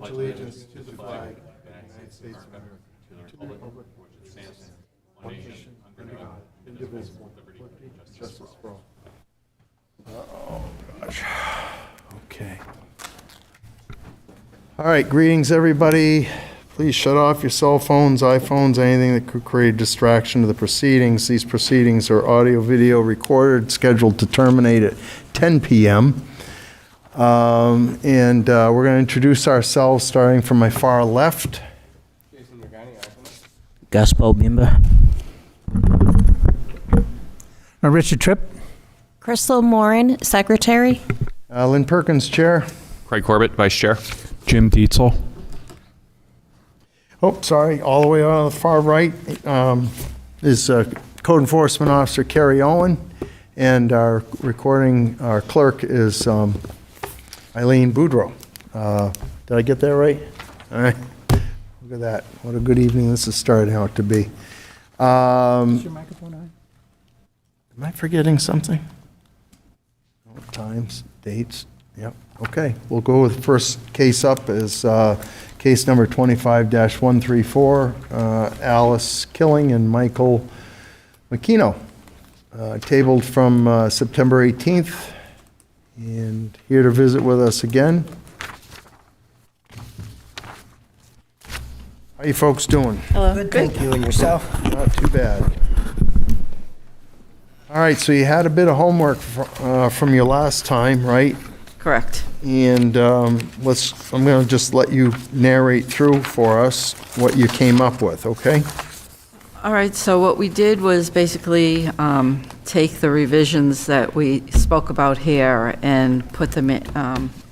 allegiance to the flag of the United States of America, to the republic for which it stands, one nation, under God, indivisible, with liberty and justice for all. Oh, gosh. Okay. All right, greetings, everybody. Please shut off your cell phones, iPhones, anything that could create distraction to the proceedings. These proceedings are audio-video recorded, scheduled to terminate at 10 p.m. We're going to introduce ourselves, starting from my far left. Gaspar Bimba. Richard Tripp. Crystal Morin, Secretary. Lynn Perkins, Chair. Craig Corbett, Vice Chair. Jim Dietzel. Oh, sorry, all the way on the far right is Code Enforcement Officer Carrie Owen, and our clerk is Eileen Boudreau. Did I get that right? All right. Look at that. What a good evening this is starting out to be. Is your microphone on? Am I forgetting something? Times, dates, yep. Okay, we'll go with first case up is case number 25-134, Alice Killing and Michael McKeno, tabled from September 18th, and here to visit with us again. How you folks doing? Hello. Good, thank you. And yourself? Not too bad. All right, so you had a bit of homework from your last time, right? Correct. And I'm going to just let you narrate through for us what you came up with, okay? All right, so what we did was basically take the revisions that we spoke about here and put them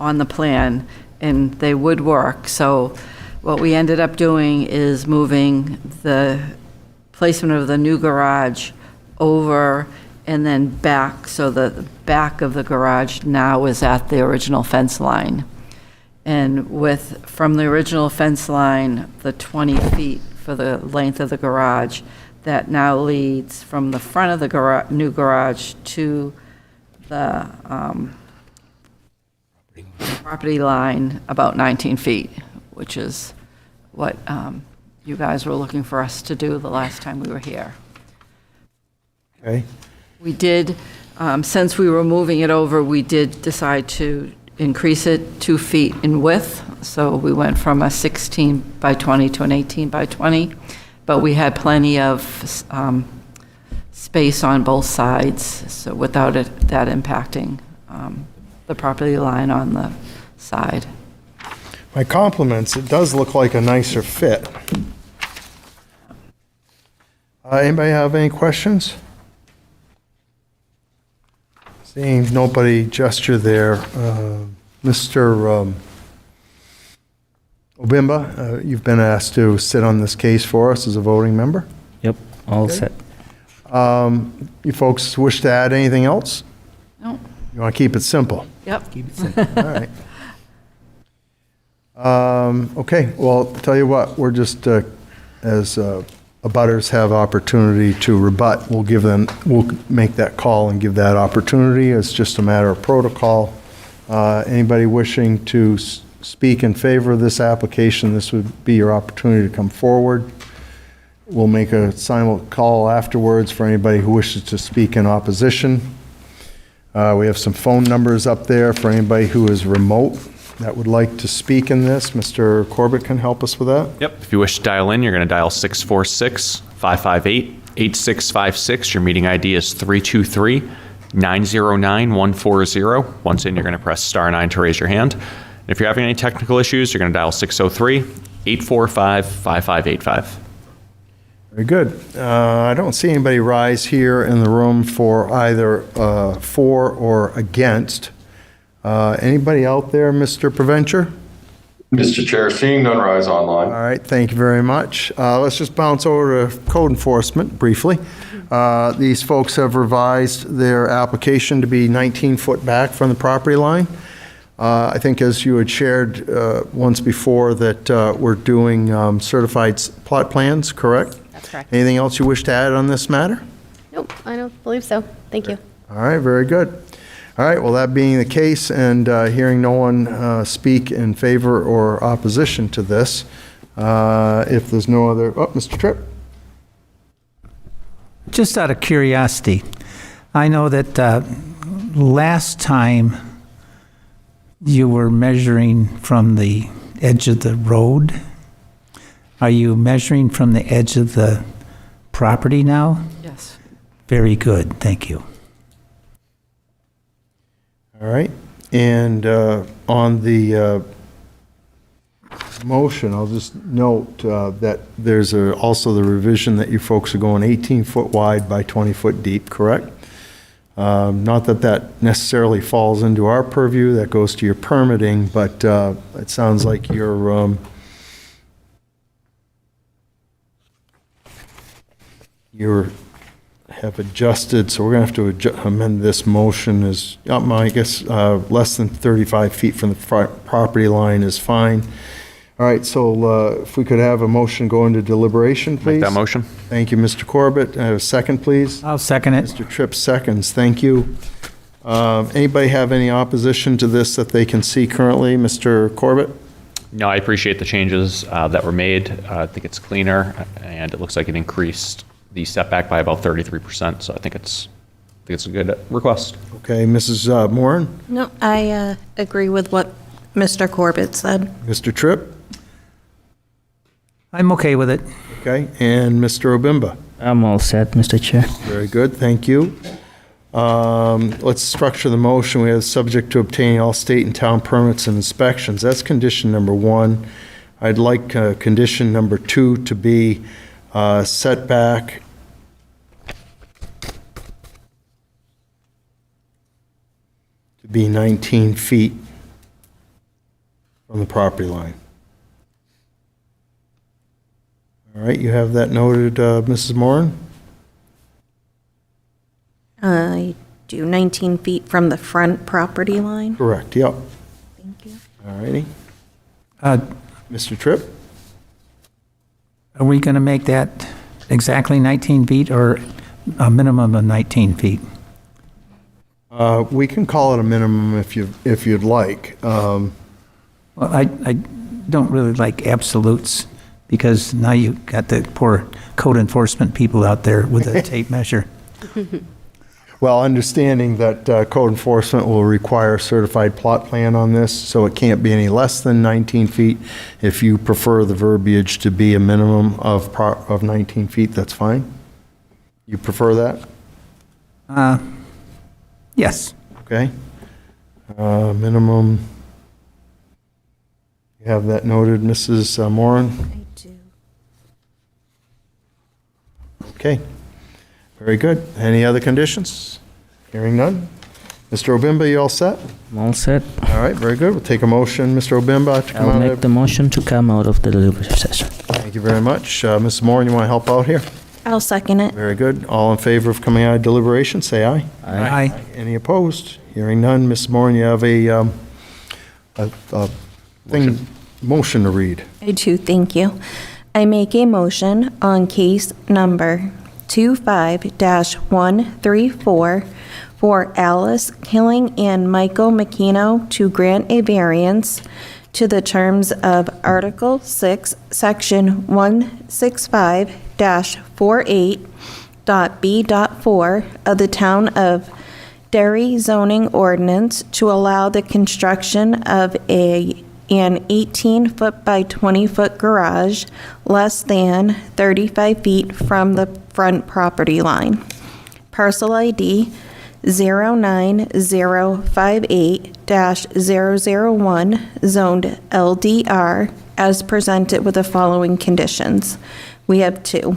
on the plan, and they would work. So what we ended up doing is moving the placement of the new garage over and then back, so the back of the garage now is at the original fence line. And from the original fence line, the 20 feet for the length of the garage, that now leads from the front of the new garage to the property line about 19 feet, which is what you guys were looking for us to do the last time we were here. Okay. We did, since we were moving it over, we did decide to increase it 2 feet in width. So we went from a 16 by 20 to an 18 by 20, but we had plenty of space on both sides, so without that impacting the property line on the side. My compliments, it does look like a nicer fit. Anybody have any questions? Seeing nobody gesture there, Mr. Obimba, you've been asked to sit on this case for us as a voting member. Yep, all set. You folks wish to add anything else? No. You want to keep it simple? Yep. Keep it simple. All right. Okay, well, tell you what, we're just, as abutters have opportunity to rebut, we'll make that call and give that opportunity. It's just a matter of protocol. Anybody wishing to speak in favor of this application, this would be your opportunity to come forward. We'll make a silent call afterwards for anybody who wishes to speak in opposition. We have some phone numbers up there for anybody who is remote that would like to speak in this. Mr. Corbett can help us with that. Yep. If you wish to dial in, you're going to dial 646-558-8656. Your meeting ID is 323-909-140. Once in, you're going to press *9 to raise your hand. And if you're having any technical issues, you're going to dial 603-845-5585. Very good. I don't see anybody rise here in the room for either for or against. Anybody out there, Mr. Preventure? Mr. Chair, seeing none, rise online. All right, thank you very much. Let's just bounce over to code enforcement briefly. These folks have revised their application to be 19 foot back from the property line. I think as you had shared once before that we're doing certified plot plans, correct? That's correct. Anything else you wish to add on this matter? Nope, I don't believe so. Thank you. All right, very good. All right, well, that being the case, and hearing no one speak in favor or opposition to this, if there's no other, Mr. Tripp? Just out of curiosity, I know that last time you were measuring from the edge of the road. Are you measuring from the edge of the property now? Yes. Very good, thank you. All right, and on the motion, I'll just note that there's also the revision that you folks are going 18-foot wide by 20-foot deep, correct? Not that that necessarily falls into our purview, that goes to your permitting, but it sounds like you're have adjusted, so we're going to have to amend this motion as, I guess, less than 35 feet from the property line is fine. All right, so if we could have a motion go into deliberation, please. Make that motion. Thank you, Mr. Corbett. I have a second, please. I'll second it. Mr. Tripp seconds. Thank you. Anybody have any opposition to this that they can see currently? Mr. Corbett? No, I appreciate the changes that were made. I think it's cleaner, and it looks like it increased the setback by about 33%, so I think it's a good request. Okay, Mrs. Moran? No, I agree with what Mr. Corbett said. Mr. Tripp? I'm okay with it. Okay, and Mr. Obimba? I'm all set, Mr. Chair. Very good, thank you. Let's structure the motion. We have subject to obtaining all state and town permits and inspections. That's condition number 1. I'd like condition number 2 to be setback to be 19 feet from the property line. All right, you have that noted, Mrs. Moran? I do 19 feet from the front property line. Correct, yep. Thank you. All righty. Uh, Mr. Tripp? Are we going to make that exactly 19 feet or a minimum of 19 feet? We can call it a minimum if you'd like. Well, I don't really like absolutes because now you got the poor code enforcement people out there with a tape measure. Well, understanding that code enforcement will require a certified plot plan on this, so it can't be any less than 19 feet. If you prefer the verbiage to be a minimum of 19 feet, that's fine. You prefer that? Yes. Okay. Minimum. You have that noted, Mrs. Moran? I do. Okay. Very good. Any other conditions? Hearing none. Mr. Obimba, you all set? I'm all set. All right, very good. We'll take a motion, Mr. Obimba, to come I'll out make of... the motion to come out of the delivery session. Thank you very much. Mrs. Moran, you want to help out here? I'll second it. Very good. All in favor of coming out of deliberation, say aye. Aye. Any opposed? Hearing none. Mrs. Moran, you have a motion to read. I do, thank you. I make a motion on case number 25-134 for Alice Killing and Michael McKeno to grant a variance to the terms of Article 6, Section 165-48.b.4 of the Town of Derry zoning ordinance to allow the construction of an 18-foot by 20-foot garage less than 35 feet from the front property line. Parcel ID 09058-001, zoned LDR, as presented with the following conditions. We have 2.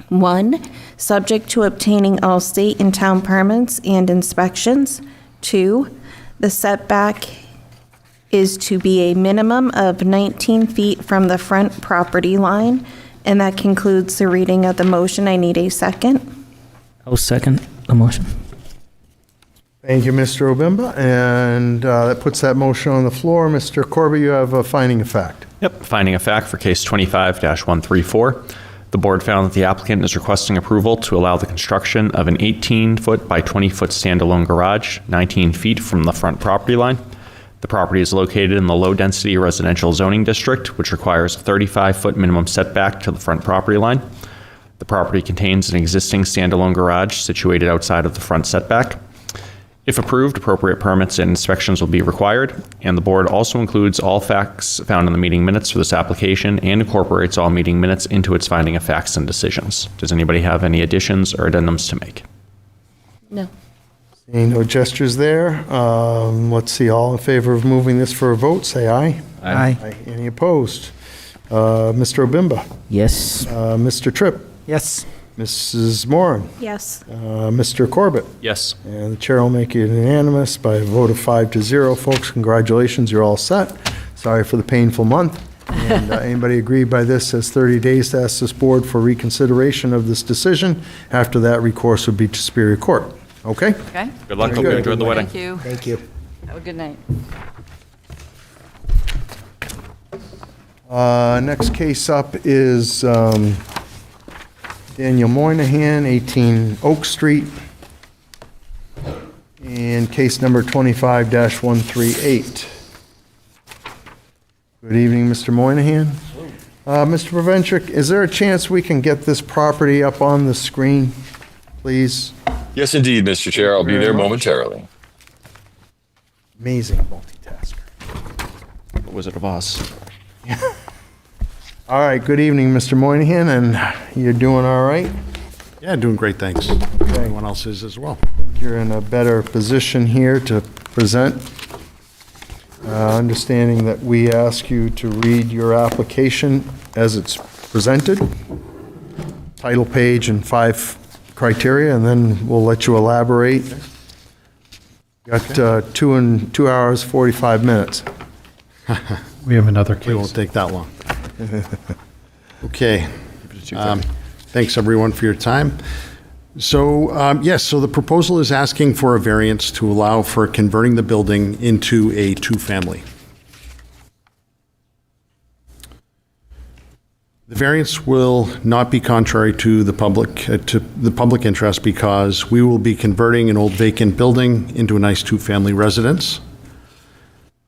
1, subject to obtaining all state and town permits and inspections. 2, the setback is to be a minimum of 19 feet from the front property line. And that concludes the reading of the motion. I need a second. I'll second the motion. Thank you, Mr. Obimba, and that puts that motion on the floor. Mr. Corbett, you have a finding of fact. Yep, finding a fact for case 25-134. The board found that the applicant is requesting approval to allow the construction of an 18-foot by 20-foot standalone garage, 19 feet from the front property line. The property is located in the low-density residential zoning district, which requires a 35-foot minimum setback to the front property line. The property contains an existing standalone garage situated outside of the front setback. If approved, appropriate permits and inspections will be required, and the board also includes all facts found in the meeting minutes for this application and incorporates all meeting minutes into its finding of facts and decisions. Does anybody have any additions or addendums to make? No. Seeing no gestures there, let's see, all in favor of moving this for a vote, say aye. Aye. Any opposed? Mr. Obimba, Yes. Mr. Tripp, Yes. Mrs. Moran, Yes. Mr. Corbett. Yes. And the chair will make it unanimous by a vote of 5-0. Folks, congratulations, you're all set. Sorry for the painful month. And anybody agree by this has 30 days to ask this board for reconsideration of this decision. After that, recourse would be to Superior Court. Okay? Okay? Good luck. Very Hope you good. enjoyed the wedding. Thank you. Thank you. Have a good night. Next case up is Daniel Moynihan, 18 Oak Street, and case number 25-138. Good evening, Mr. Moynihan. Mr. Preventric, is there a chance we can get this property up on the screen, please? Yes, indeed, Mr. Chair. I'll be there momentarily. Amazing multitasker. Wizard of Oz. All right, good evening, Mr. Moynihan, and you're doing all right? Yeah, doing great, thanks. Everyone else is as well. You're in a better position here to present, understanding that we ask you to read your application as it's presented, title page and 5 criteria, and then we'll let you elaborate. Got 2 hours, 45 minutes. We have another case. It won't take that long. Okay. Thanks, everyone, for your time. So, yes, so the proposal is asking for a variance to allow for converting the building into a two-family. The variance will not be contrary to the public interest because we will be converting an old vacant building into a nice two-family residence.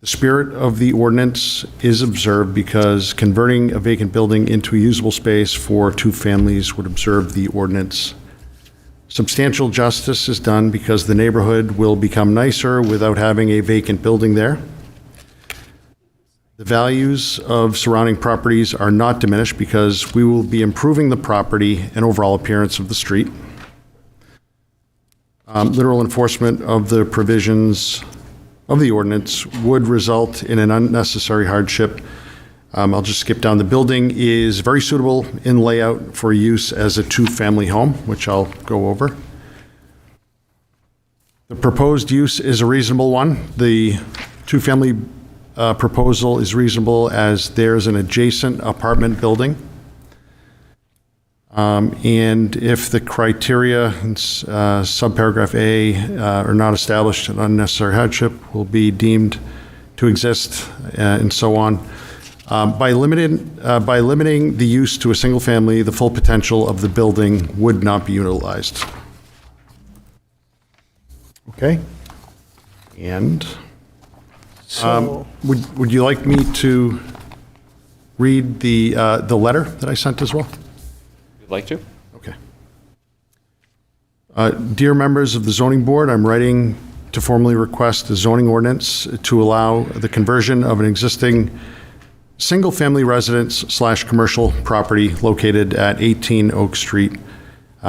The spirit of the ordinance is observed because converting a vacant building into a usable space for two families would observe the ordinance. Substantial justice is done because the neighborhood will become nicer without having a vacant building there. The values of surrounding properties are not diminished because we will be improving the property and overall appearance of the street. Literal enforcement of the provisions of the ordinance would result in an unnecessary hardship. I'll just skip down. The building is very suitable in layout for use as a two-family home, which I'll go over. The proposed use is a reasonable one. The two-family proposal is reasonable as there's an adjacent apartment building. And if the criteria in subparagraph A are not established, an unnecessary hardship will be deemed to exist, and so on. By limiting the use to a single family, the full potential of the building would not be utilized. Okay? And So, would you like me to read the letter that I sent as well? You'd like to? Okay. Dear members of the zoning board, I'm writing to formally request a zoning ordinance to allow the conversion of an existing single-family residence/commercial property located at 18 Oak Street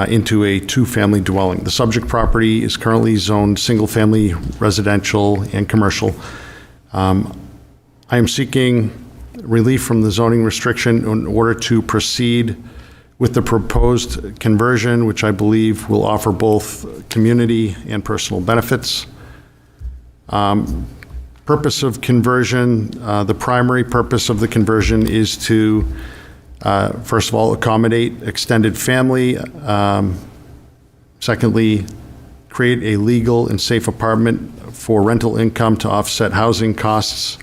into a two-family dwelling. The subject property is currently zoned single-family residential and commercial. I am seeking relief from the zoning restriction in order to proceed with the proposed conversion, which I believe will offer both community and personal benefits. Purpose of conversion, the primary purpose of the conversion is to, first of all, accommodate extended family. Secondly, create a legal and safe apartment for rental income to offset housing costs.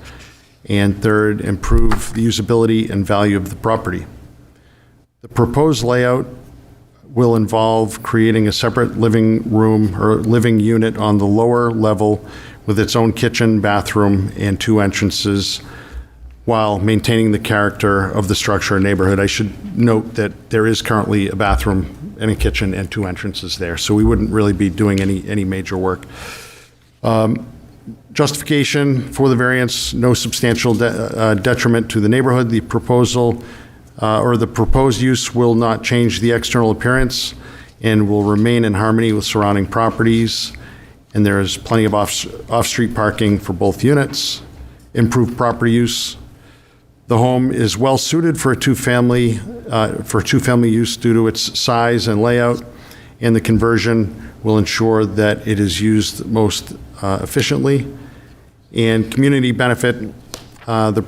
And third, improve the usability and value of the property. The proposed layout will involve creating a separate living room or living unit on the lower level with its own kitchen, bathroom, and 2 entrances, while maintaining the character of the structure and neighborhood. I should note that there is currently a bathroom and a kitchen and 2 entrances there, so we wouldn't really be doing any major work. Justification for the variance: no substantial detriment to the neighborhood. The proposal or the proposed use will not change the external appearance and will remain in harmony with surrounding properties. And there is plenty of off-street parking for both units. Improved property use. The home is well suited for a two-family use due to its size and layout, and the conversion will ensure that it is used most efficiently. And community benefit. The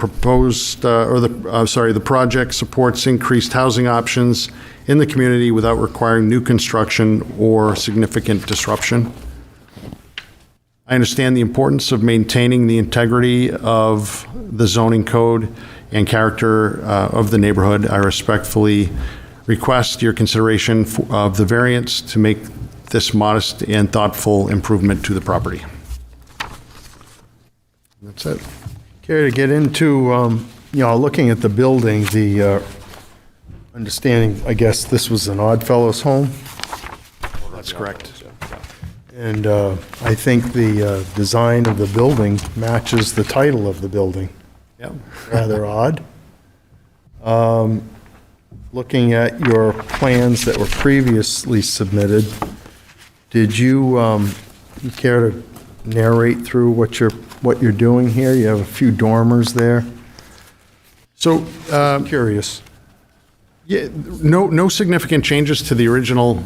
project supports increased housing options in the community without requiring new construction or significant disruption. I understand the importance of maintaining the integrity of the zoning code and character of the neighborhood. I respectfully request your consideration of the variance to make this modest and thoughtful improvement to the property. That's it. Care to get into, looking at the building, the understanding, I guess this was an Oddfellows home? That's correct. And I think the design of the building matches the title of the building. Yeah. Rather odd. Looking at your plans that were previously submitted, did you care to narrate through what you're doing here? You have a few dormers there. So, Curious. yeah, no significant changes to the original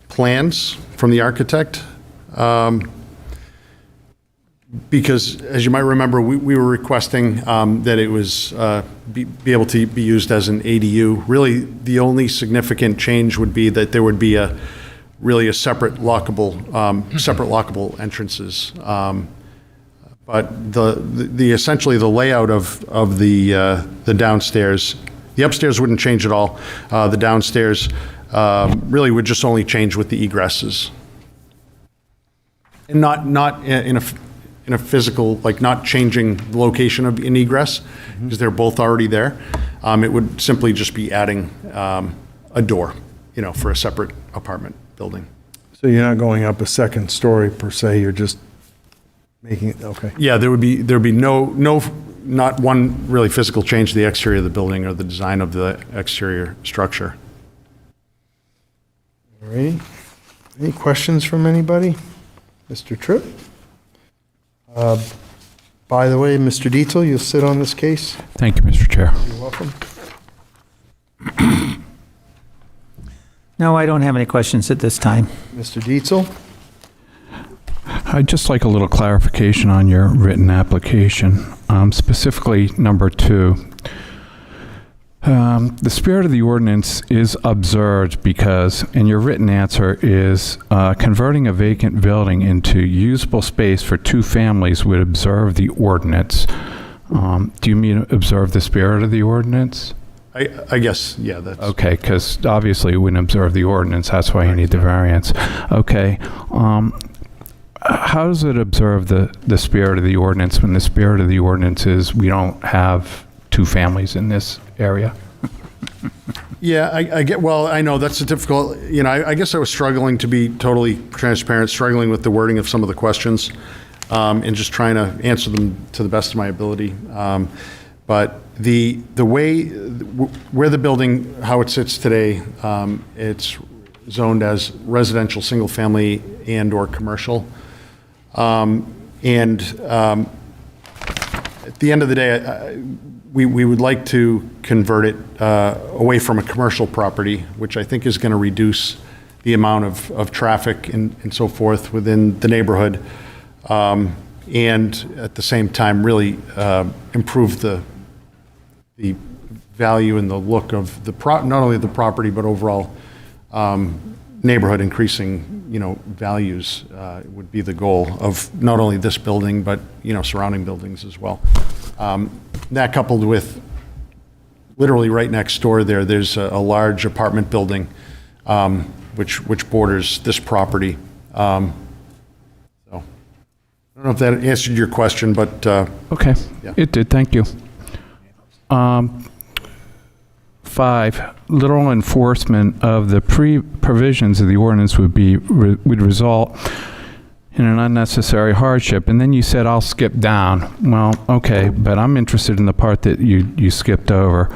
plans from the architect. Because, as you might remember, we were requesting that it was be able to be used as an ADU. Really, the only significant change would be that there would be a separate lockable entrances. But the essentially the layout of the downstairs, the upstairs wouldn't change at all. The downstairs really would just only change with the egresses, and not in a physical, like not changing the location of an egress, because they're both already there. It would simply just be adding a door, for a separate apartment building. So you're not going up a second story per se, you're just making it, okay. Yeah, there'd be not one really physical change to the exterior of the building or the design of the exterior structure. All right. Any questions from anybody? Mr. Tripp? By the way, Mr. Dietzel, you'll sit on this case? Thank you, Mr. Chair. You're welcome. No, I don't have any questions at this time. Mr. Dietzel? I'd just like a little clarification on your written application, specifically number 2. The spirit of the ordinance is observed because, and your written answer is, converting a vacant building into usable space for 2 families would observe the ordinance. Do you mean observe the spirit of the ordinance? I guess, yeah, that's... Okay, because obviously you wouldn't observe the ordinance, that's why you need the variance. Okay. How does it observe the spirit of the ordinance when the spirit of the ordinance is we don't have 2 families in this area? Yeah, I get, well, I know that's a difficult, I guess I was struggling, to be totally transparent, struggling with the wording of some of the questions, and just trying to answer them to the best of my ability. But the way, where the building, how it sits today, it's zoned as residential, single-family, and/or commercial. At the end of the day, we would like to convert it away from a commercial property, which I think is going to reduce the amount of traffic and so forth within the neighborhood, and at the same time really improve the value and the look of not only the property but overall neighborhood. Increasing values would be the goal of not only this building but surrounding buildings as well. That coupled with literally right next door there's a large apartment building, which borders this property. So I don't know if that answered your question, but Okay, Yeah. it did, thank you. 5, literal enforcement of the provisions of the ordinance would result in an unnecessary hardship. And then you said, I'll skip down. Well, okay, but I'm interested in the part that you skipped over.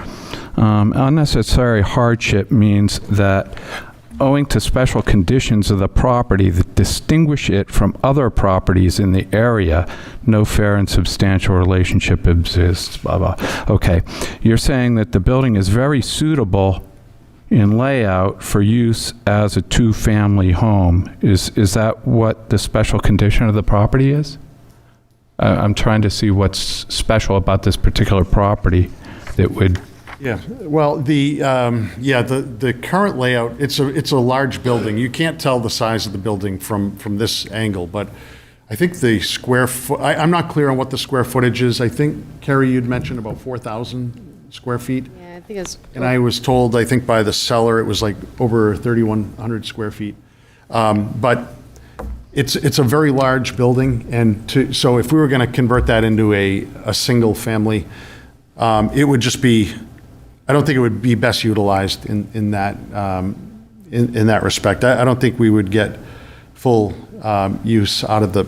Unnecessary hardship means that owing to special conditions of the property that distinguish it from other properties in the area, no fair and substantial relationship exists, blah, blah. Okay, you're saying that the building is very suitable in layout for use as a two-family home. Is that what the special condition of the property is? I'm trying to see what's special about this particular property that would... Yeah, well, the current layout, it's a large building. You can't tell the size of the building from this angle, but I think the square foot, I'm not clear on what the square footage is. I think, Carrie, you'd mentioned about 4,000 square feet. Yeah, I think it's. And I was told, I think by the seller, it was like over 3,100 square feet. But it's a very large building, and so if we were going to convert that into a single family, it would just be, I don't think it would be best utilized in that respect. I don't think we would get full use out of the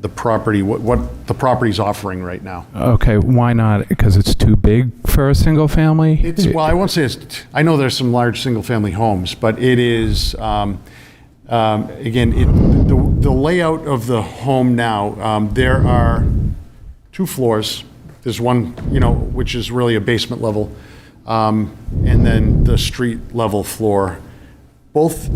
property, what the property's offering right now. Okay, why not? Because it's too big for a single family? Well, I won't say I know there's some large single-family homes, but it is, again, the layout of the home now, there are 2 floors. There's one, which is really a basement level, and then the street level floor. Both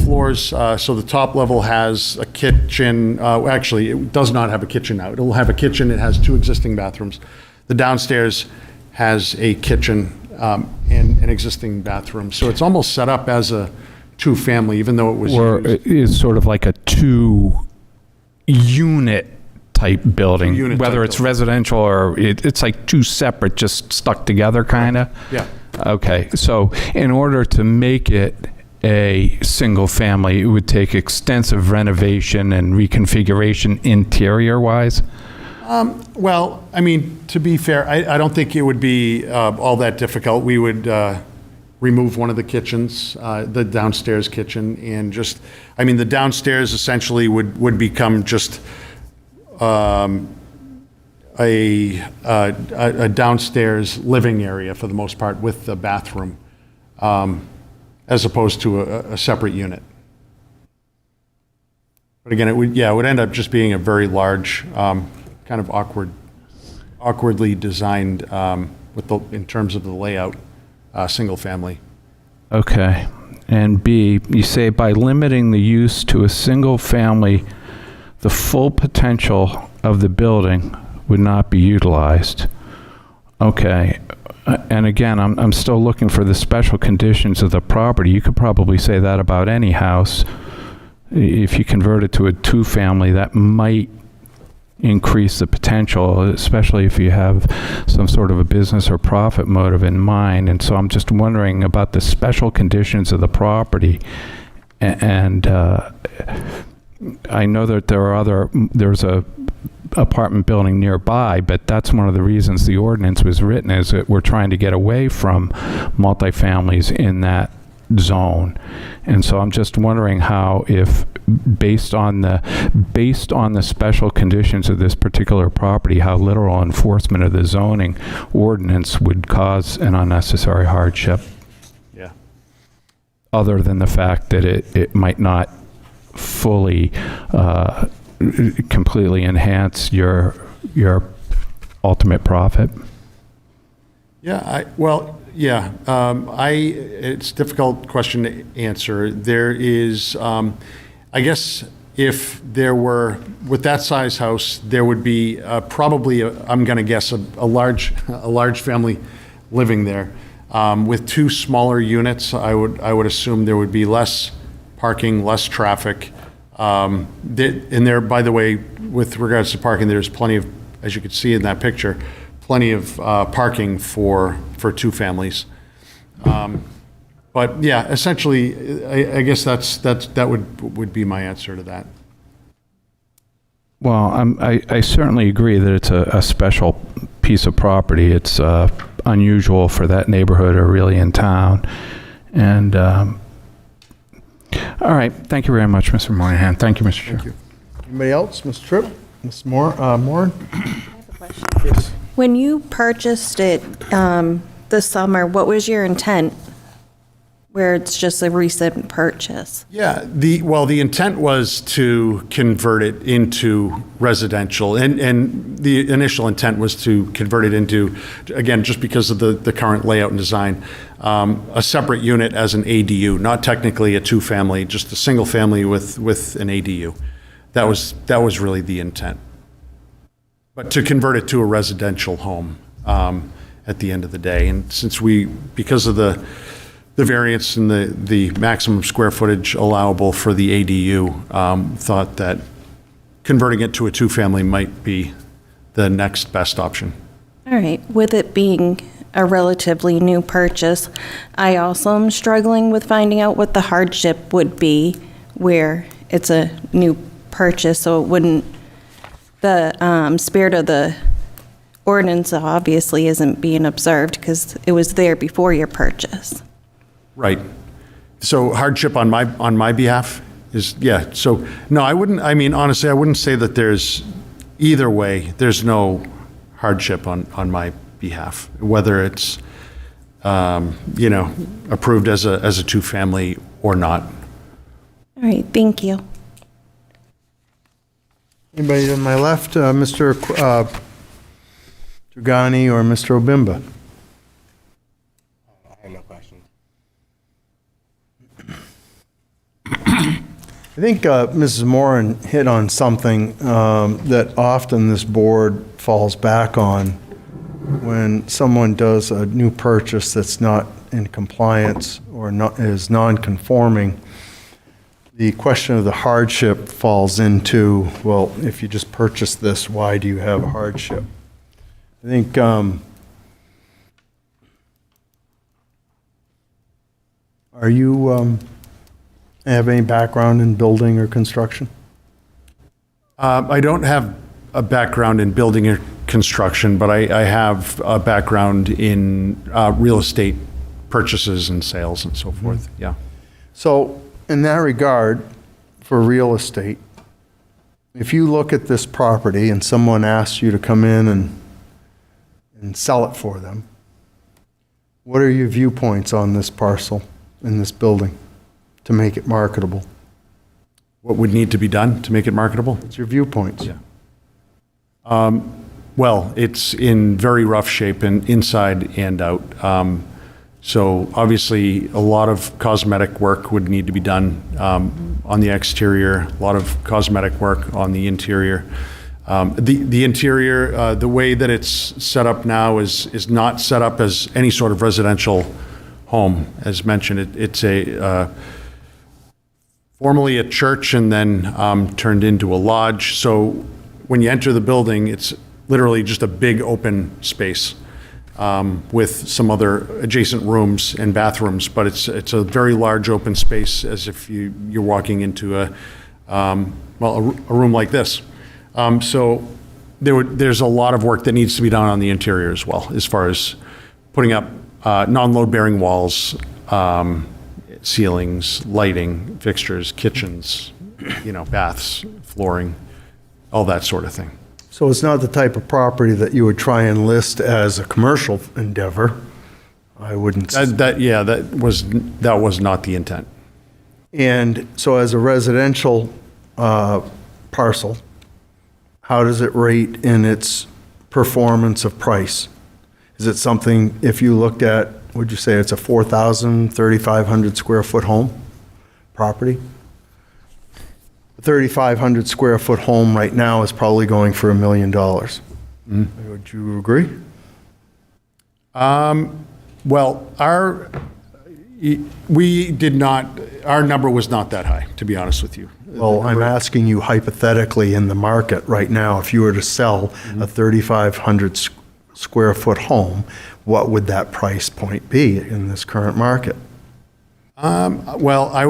floors, so the top level has a kitchen. Actually, it does not have a kitchen now. It'll have a kitchen. It has 2 existing bathrooms. The downstairs has a kitchen and an existing bathroom. So it's almost set up as a 2-family, even though it was Or used. it is sort of like a 2-unit type building, 2-unit whether type it's building. residential or it's like 2 separate, just stuck together, kind of? Yeah. Okay, so in order to make it a single family, it would take extensive renovation and reconfiguration interior-wise? Well, I mean, to be fair, I don't think it would be all that difficult. We would remove one of the kitchens, the downstairs kitchen, and just, I mean, the downstairs essentially would become just a downstairs living area for the most part with the bathroom, as opposed to a separate unit. But again, it would end up just being a very large, kind of awkwardly designed in terms of the layout, single family. Okay. And B, you say by limiting the use to a single family, the full potential of the building would not be utilized. Okay. And again, I'm still looking for the special conditions of the property. You could probably say that about any house. If you convert it to a 2-family, that might increase the potential, especially if you have some sort of a business or profit motive in mind. And so I'm just wondering about the special conditions of the property. And I know that there's a apartment building nearby, but that's one of the reasons the ordinance was written, is that we're trying to get away from multifamilies in that zone. And so I'm just wondering how, if based on the special conditions of this particular property, how literal enforcement of the zoning ordinance would cause an unnecessary hardship. Yeah. Other than the fact that it might not fully completely enhance your ultimate profit. Yeah, it's a difficult question to answer. There is, I guess, if there were, with that size house, there would be probably, I'm going to guess, a large family living there. With 2 smaller units, I would assume there would be less parking, less traffic. And there, by the way, with regards to parking, there's plenty of, as you can see in that picture, plenty of parking for two families. But yeah, essentially, I guess that would be my answer to that. Well, I certainly agree that it's a special piece of property. It's unusual for that neighborhood or really in town. And, all right, thank you very much, Mr. Moynihan. Thank you, Mr. Chair. Thank you. Anybody else? Mr. Tripp? Ms. Moran? When you purchased it this summer, what was your intent? Where it's just a recent purchase? Yeah, the intent was to convert it into residential, and the initial intent was to convert it into, again, just because of the current layout and design, a separate unit as an ADU, not technically a two-family, just a single family with an ADU. That was really the intent. But to convert it to a residential home at the end of the day, and since because of the variance and the maximum square footage allowable for the ADU, thought that converting it to a two-family might be the next best option. All right, with it being a relatively new purchase, I also am struggling with finding out what the hardship would be where it's a new purchase, so it wouldn't, the spirit of the ordinance obviously isn't being observed because it was there before your purchase. Right. So hardship on my behalf is, yeah. So no, honestly, I wouldn't say that there's, either way, there's no hardship on my behalf, whether it's, approved as a two-family or not. All right, thank you. Anybody on my left? Mr. Dragani or Mr. Obimba? I have no questions. I think Mrs. Moran hit on something that often this board falls back on when someone does a new purchase that's not in compliance or is non-conforming. The question of the hardship falls into, well, if you just purchased this, why do you have a hardship? I think are you have any background in building or construction? I don't have a background in building or construction, but I have a background in real estate purchases and sales and so forth, yeah. So in that regard, for real estate, if you look at this property and someone asks you to come in and sell it for them, what are your viewpoints on this parcel in this building to make it marketable? What would need to be done to make it marketable? What's your viewpoints? Yeah. Well, it's in very rough shape and inside and out. So obviously, a lot of cosmetic work would need to be done on the exterior, a lot of cosmetic work on the interior. The interior, the way that it's set up now is not set up as any sort of residential home. As mentioned, it's formerly a church and then turned into a lodge. So when you enter the building, it's literally just a big open space with some other adjacent rooms and bathrooms, but it's a very large open space, as if you're walking into a room like this. So there's a lot of work that needs to be done on the interior as well, as far as putting up non-load bearing walls, ceilings, lighting, fixtures, kitchens, baths, flooring, all that sort of thing. So it's not the type of property that you would try and list as a commercial endeavor. I wouldn't. That was not the intent. And so as a residential parcel, how does it rate in its performance of price? Is it something, if you looked at, would you say it's a 4,000, 3,500 square foot home property? A 3,500 square foot home right now is probably going for $1 million. Would you agree? Well, our number was not that high, to be honest with you. Well, I'm asking you hypothetically in the market right now, if you were to sell a 3,500 square foot home, what would that price point be in this current market? Well, I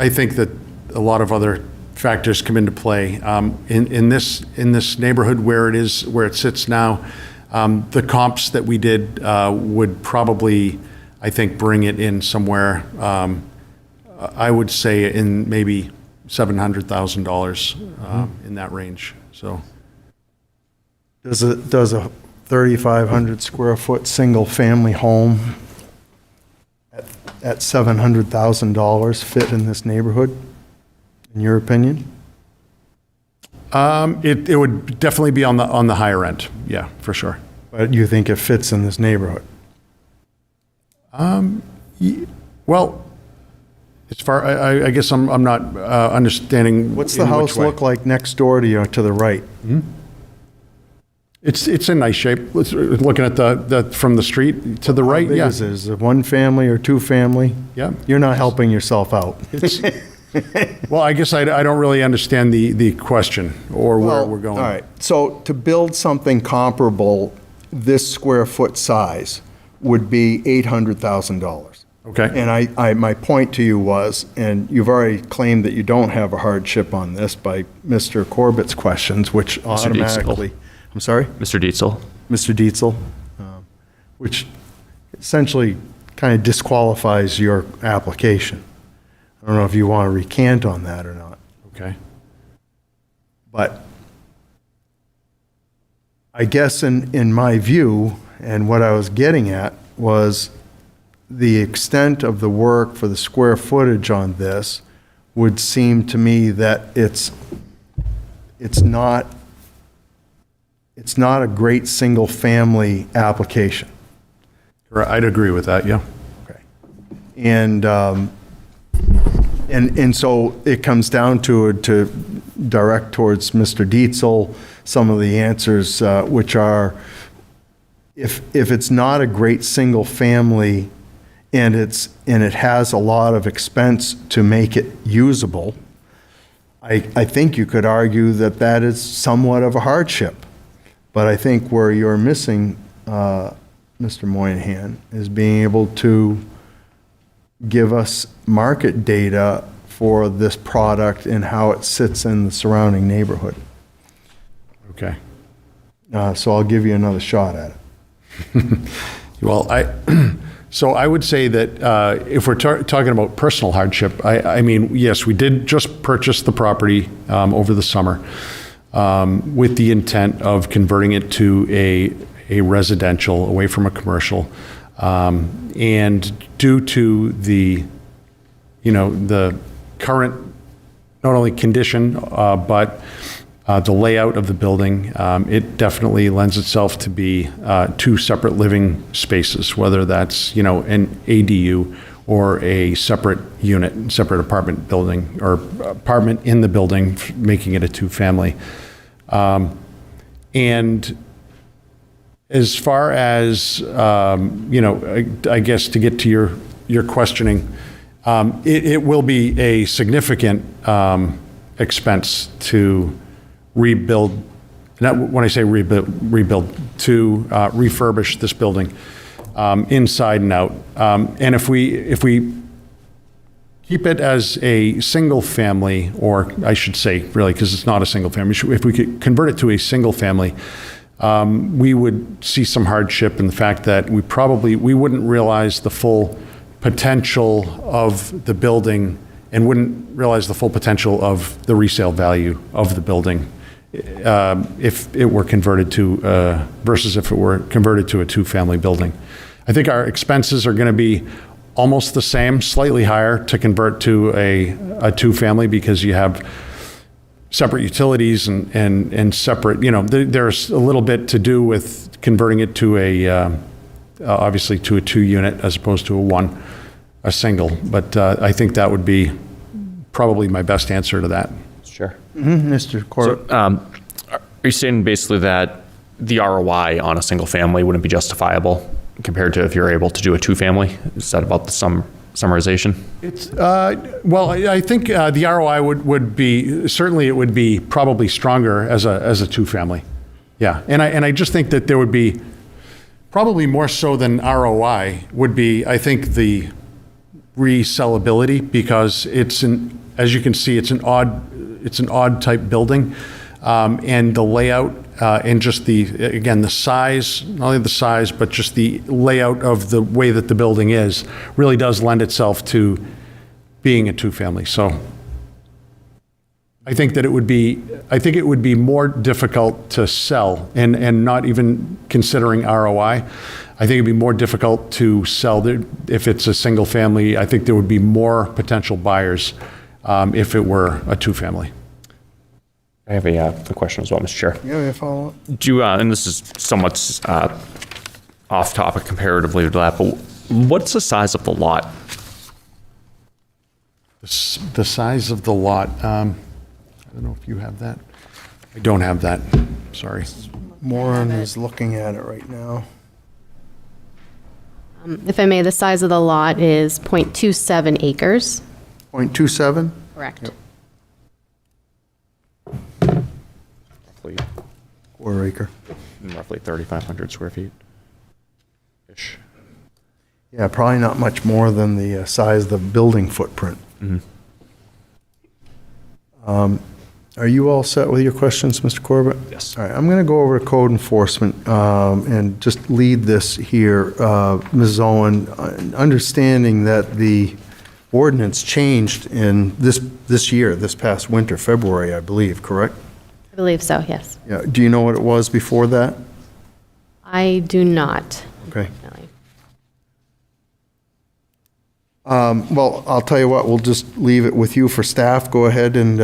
think that a lot of other factors come into play. In this neighborhood where it sits now, the comps that we did would probably, I think, bring it in somewhere, I would say in maybe $700,000 in that range. So, Does a 3,500 square foot single family home at $700,000 fit in this neighborhood, in your opinion? it would definitely be on the higher end. Yeah, for sure. But you think it fits in this neighborhood? Well, as far, I guess I'm not understanding. What's the in which house way. look like next door to you, to the right? It's in nice shape. Looking at the from the street to the right, How big yeah. is it? Is it one family or two family? Yeah. You're not helping yourself out. Well, I guess I don't really understand the question or where we're going. All right, so to build something comparable, this square foot size would be $800,000. Okay. And my point to you was, and you've already claimed that you don't have a hardship on this by Mr. Corbett's questions, which automatically, I'm sorry? Mr. Dietzel. Mr. Dietzel, which essentially kind of disqualifies your application. I don't know if you want to recant on that or not. Okay. But I guess in my view, and what I was getting at was the extent of the work for the square footage on this would seem to me that it's not a great single-family application. I'd agree with that, yeah. Okay. And so it comes down to direct towards Mr. Dietzel some of the answers, which are, if it's not a great single family and it has a lot of expense to make it usable, I think you could argue that is somewhat of a hardship. But I think where you're missing, Mr. Moynihan, is being able to give us market data for this product and how it sits in the surrounding neighborhood. Okay. So I'll give you another shot at it. Well, so I would say that if we're talking about personal hardship, I mean, yes, we did just purchase the property over the summer with the intent of converting it to a residential away from a commercial. And due to the current, not only condition, but the layout of the building, it definitely lends itself to be two separate living spaces, whether that's, an ADU or a separate unit, separate apartment building, or apartment in the building, making it a two-family. And as far as, I guess to get to your questioning, it will be a significant expense to rebuild, when I say rebuild, to refurbish this building inside and out. And if we keep it as a single family, or I should say really, because it's not a single family, if we could convert it to a single family, we would see some hardship in the fact that we wouldn't realize the full potential of the building and wouldn't realize the full potential of the resale value of the building if it were converted to, versus if it were converted to a two-family building. I think our expenses are going to be almost the same, slightly higher to convert to a two-family, because you have separate utilities and separate, there's a little bit to do with converting it to obviously to a two-unit as opposed to a single. But I think that would be probably my best answer to that. Sure. Mr. Corbett? Are you saying basically that the ROI on a single family wouldn't be justifiable compared to if you're able to do a two-family? Is that about the summarization? It's well, I think the ROI would be, certainly it would be probably stronger as a two-family. Yeah, and I just think that there would be probably more so than ROI would be, I think, the resellability, because as you can see, it's an odd type building. And the layout, and just the size, not only the size, but just the layout of the way that the building is, really does lend itself to being a two-family. So I think it would be more difficult to sell, and not even considering ROI. I think it'd be more difficult to sell if it's a single family. I think there would be more potential buyers if it were a two-family. I have a question as well, Mr. Chair. Yeah, follow up. Do you, and this is somewhat off topic comparatively to that, but what's the size of the lot? The size of the lot, I don't know if you have that. I don't have that, sorry. Moran is looking at it right now. If I may, the size of the lot is 0.27 acres. 0.27? Correct. Yep. Roughly, Quarter acre. roughly 3,500 square feet ish. Yeah, probably not much more than the size of the building footprint. Are you all set with your questions, Mr. Corbett? Yes. All right, I'm going to go over to code enforcement and just lead this here. Ms. Owen, understanding that the ordinance changed in this year, this past winter, February, I believe, correct? I believe so, yes. Yeah. Do you know what it was before that? I do not. Okay. Really. Well, I'll tell you what, we'll just leave it with you for staff. Go ahead and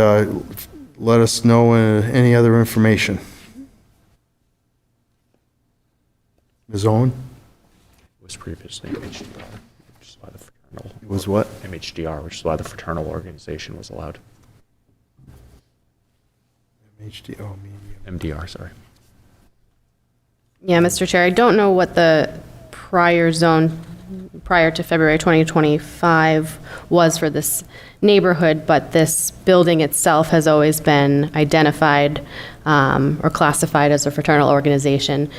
let us know any other information. Ms. Owen? It was previously MHDR, which is why the fraternal. It was what? MHDR, which is why the fraternal organization was allowed. HDO medium. MDR, sorry. Yeah, Mr. Chair, I don't know what the prior zone, prior to February 2025, was for this neighborhood, but this building itself has always been identified or classified as a fraternal organization.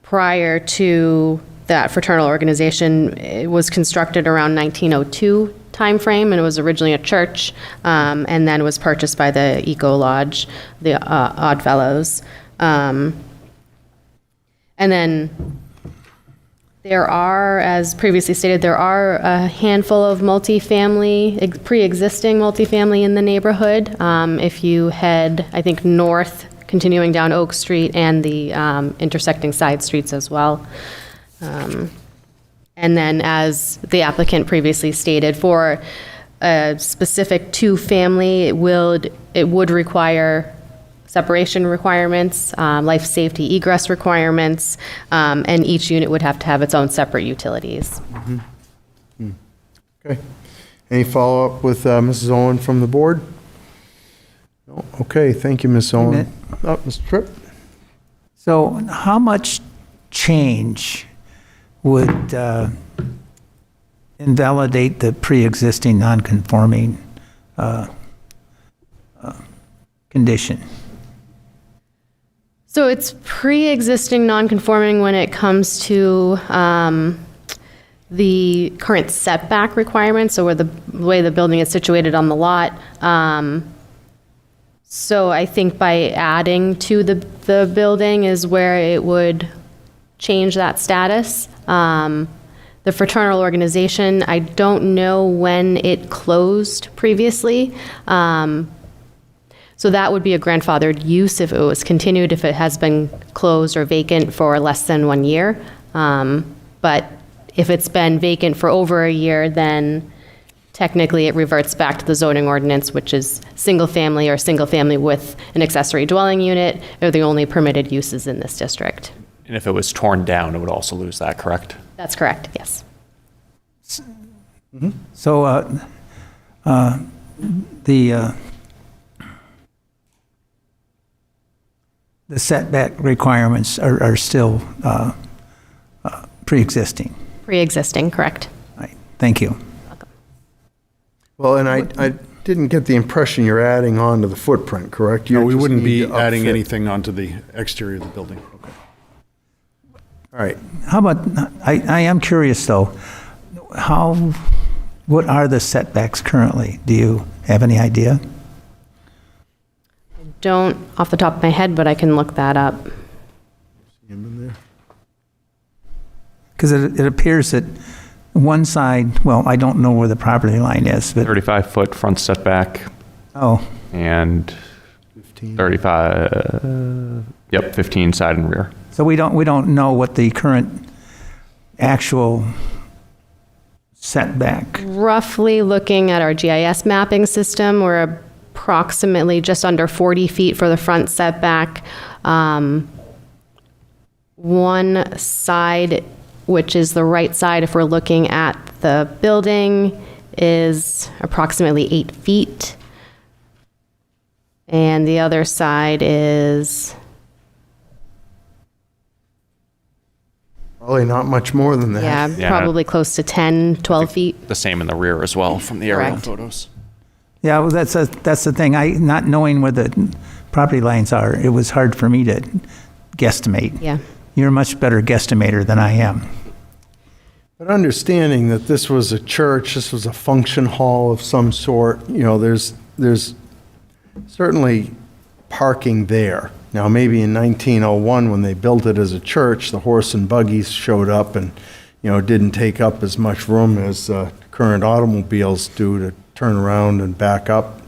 Prior to that fraternal organization, it was constructed around 1902 timeframe, and it was originally a church, and then was purchased by the Eco Lodge, the Oddfellows. And then there are, as previously stated, there are a handful of multifamily, pre-existing multifamily in the neighborhood. If you head, I think, north, continuing down Oak Street and the intersecting side streets as well. And then, as the applicant previously stated, for a specific two-family, it would require separation requirements, life safety egress requirements, and each unit would have to have its own separate utilities. Okay. Any follow-up with Mrs. Owen from the board? No? Okay, thank you, Ms. Owen. Oh, Mr. Tripp? So how much change would invalidate the pre-existing non-conforming condition? So it's pre-existing non-conforming when it comes to the current setback requirements, so where the way the building is situated on the lot. So I think by adding to the building is where it would change that status. The fraternal organization, I don't know when it closed previously. So that would be a grandfathered use if it was continued, if it has been closed or vacant for less than 1 year. But if it's been vacant for over a year, then technically it reverts back to the zoning ordinance, which is single family or single family with an accessory dwelling unit are the only permitted uses in this district. And if it was torn down, it would also lose that, correct? That's correct, yes. So the setback requirements are still pre-existing. Pre-existing, correct. Right. Thank you. Well, and I didn't get the impression you're adding on to the footprint, correct? No, You we just wouldn't need be to adding upfit. anything onto the exterior of the building. All All right. How about, I am curious, though, what are the setbacks currently? Do you have any idea? Don't off the top of my head, but I can look that up. Because it appears that one side, well, I don't know where the property line is, but, 35-foot front setback oh, and 35, 15 side and rear. so we don't know what the current actual setback. Roughly looking at our GIS mapping system, we're approximately just under 40 feet for the front setback. One side, which is the right side if we're looking at the building, is approximately 8 feet. And the other side is, Probably not much more than that. yeah, probably close to 10, 12 feet. The same in the rear as well from the aerial Correct. photos. Yeah, well, that's the thing. Not knowing where the property lines are, it was hard for me to guesstimate. Yeah. You're a much better guesstimator than I am. But understanding that this was a church, this was a function hall of some sort, there's certainly parking there. Now, maybe in 1901, when they built it as a church, the horse and buggies showed up and, didn't take up as much room as current automobiles do to turn around and back up.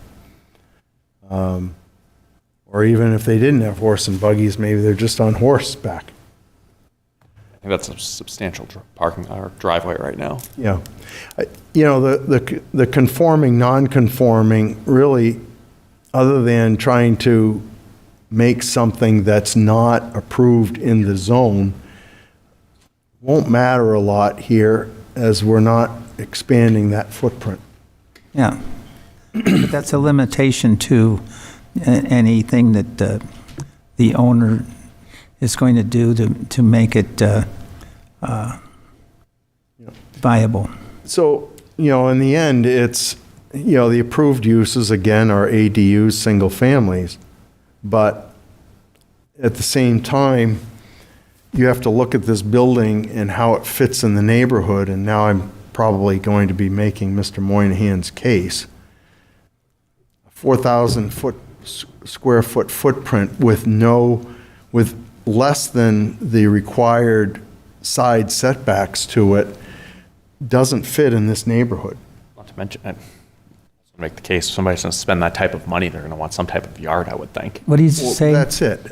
Or even if they didn't have horse and buggies, maybe they're just on horseback. I think that's a substantial parking or driveway right now. Yeah. The conforming, non-conforming, really, other than trying to make something that's not approved in the zone, won't matter a lot here as we're not expanding that footprint. Yeah. But that's a limitation to anything that the owner is going to do to make it viable. So, in the end, it's, the approved uses, again, are ADUs, single families. But at the same time, you have to look at this building and how it fits in the neighborhood. And now I'm probably going to be making Mr. Moynihan's case. A 4,000 square foot footprint with less than the required side setbacks to it doesn't fit in this neighborhood. Not to mention, to make the case, if somebody's going to spend that type of money, they're going to want some type of yard, I would think. What do you Well, say? that's it.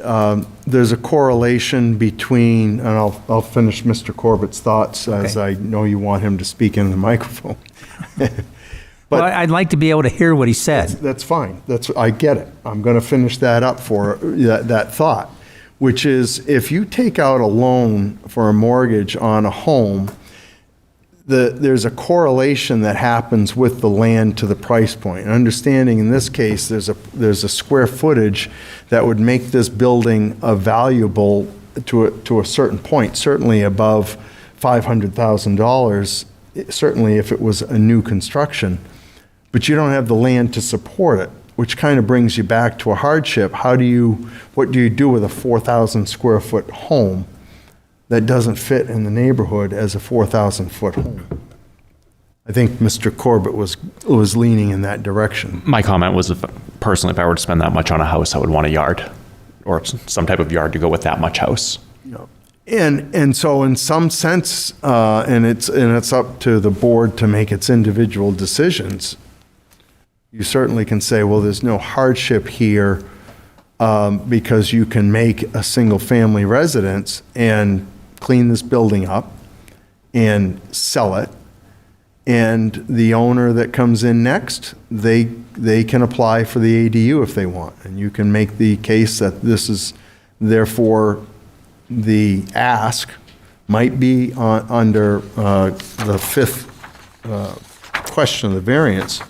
There's a correlation between, and I'll finish Mr. Corbett's thoughts as I know you want him to speak into the microphone. Well, I'd like to be able to hear what he said. That's fine. I get it. I'm going to finish that up for that thought, which is if you take out a loan for a mortgage on a home, there's a correlation that happens with the land to the price point. And understanding in this case, there's a square footage that would make this building valuable to a certain point, certainly above $500,000, certainly if it was a new construction. But you don't have the land to support it, which kind of brings you back to a hardship. What do you do with a 4,000 square foot home that doesn't fit in the neighborhood as a 4,000 foot home? I think Mr. Corbett was leaning in that direction. My comment was, personally, if I were to spend that much on a house, I would want a yard or some type of yard to go with that much house. And so in some sense, and it's up to the board to make its individual decisions, you certainly can say, well, there's no hardship here because you can make a single-family residence and clean this building up and sell it. And the owner that comes in next, they can apply for the ADU if they want. And you can make the case that this is, therefore, the ask might be under the fifth question of the variance,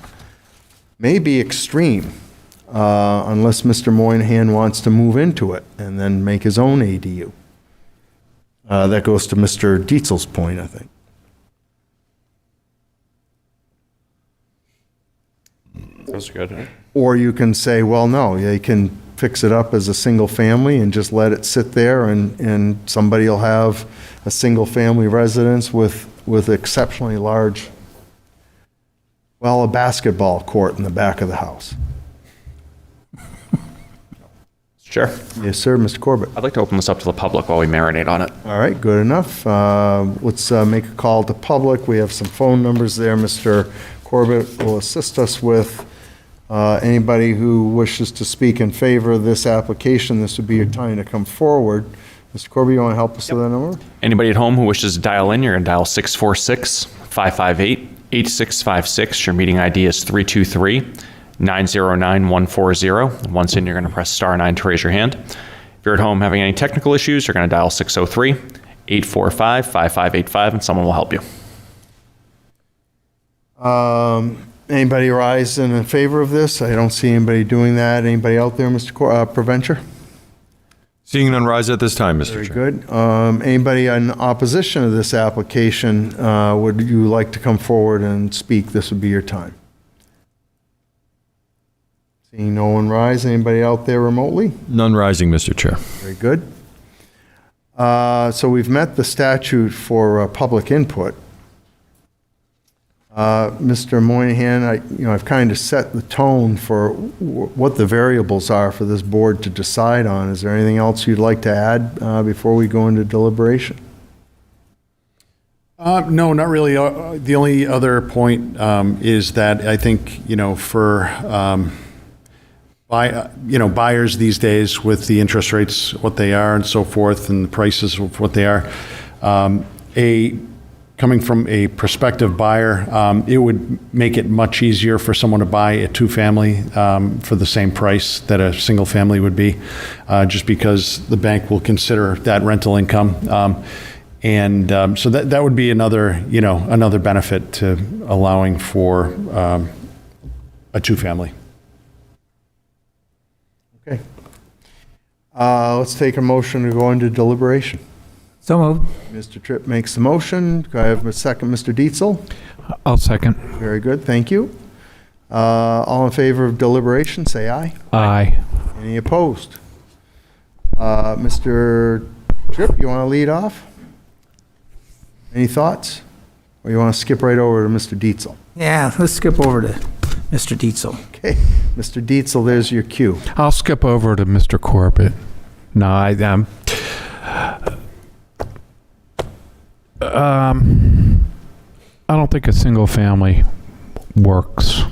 may be extreme, unless Mr. Moynihan wants to move into it and then make his own ADU. That goes to Mr. Dietzel's point, I think. That's good. Right? Or you can say, well, no, they can fix it up as a single family and just let it sit there, and somebody will have a single family residence with exceptionally large, well, a basketball court in the back of the house. Sure. Yes, sir, Mr. Corbett. I'd like to open this up to the public while we marinate on it. All right, good enough. Let's make a call to public. We have some phone numbers there. Mr. Corbett will assist us with anybody who wishes to speak in favor of this application. This would be your time to come forward. Mr. Corbett, you want to help us with that number? Anybody at home who wishes to dial in, you're going to dial 646-558-8656. Your meeting ID is 323-909-140. Once in, you're going to press *9 to raise your hand. If you're at home having any technical issues, you're going to dial 603-845-5585, and someone will help you. Anybody rise in favor of this? I don't see anybody doing that. Anybody out there, Mr. Preventure? Seeing none rise at this time, Mr. Very Chair. good. Anybody in opposition to this application, would you like to come forward and speak? This would be your time. Seeing no one rise, anybody out there remotely? None rising, Mr. Chair. Very good. So we've met the statute for public input. Mr. Moynihan, I've kind of set the tone for what the variables are for this board to decide on. Is there anything else you'd like to add before we go into deliberation? No, not really. The only other point is that I think, for buyers these days with the interest rates, what they are and so forth, and the prices of what they are, coming from a prospective buyer, it would make it much easier for someone to buy a two-family for the same price that a single family would be, just because the bank will consider that rental income. So that would be another benefit to allowing for a two-family. Okay. Let's take a motion to go into deliberation. So moved. Mr. Tripp makes the motion. Do I have a second, Mr. Dietzel? I'll second. Very good, thank you. All in favor of deliberation, say aye. Aye. Any opposed? Mr. Tripp, you want to lead off? Any thoughts? Or you want to skip right over to Mr. Dietzel? Yeah, let's skip over to Mr. Dietzel. Okay, Mr. Dietzel, there's your cue. I'll skip over to Mr. Corbett. No, I don't think a single family works.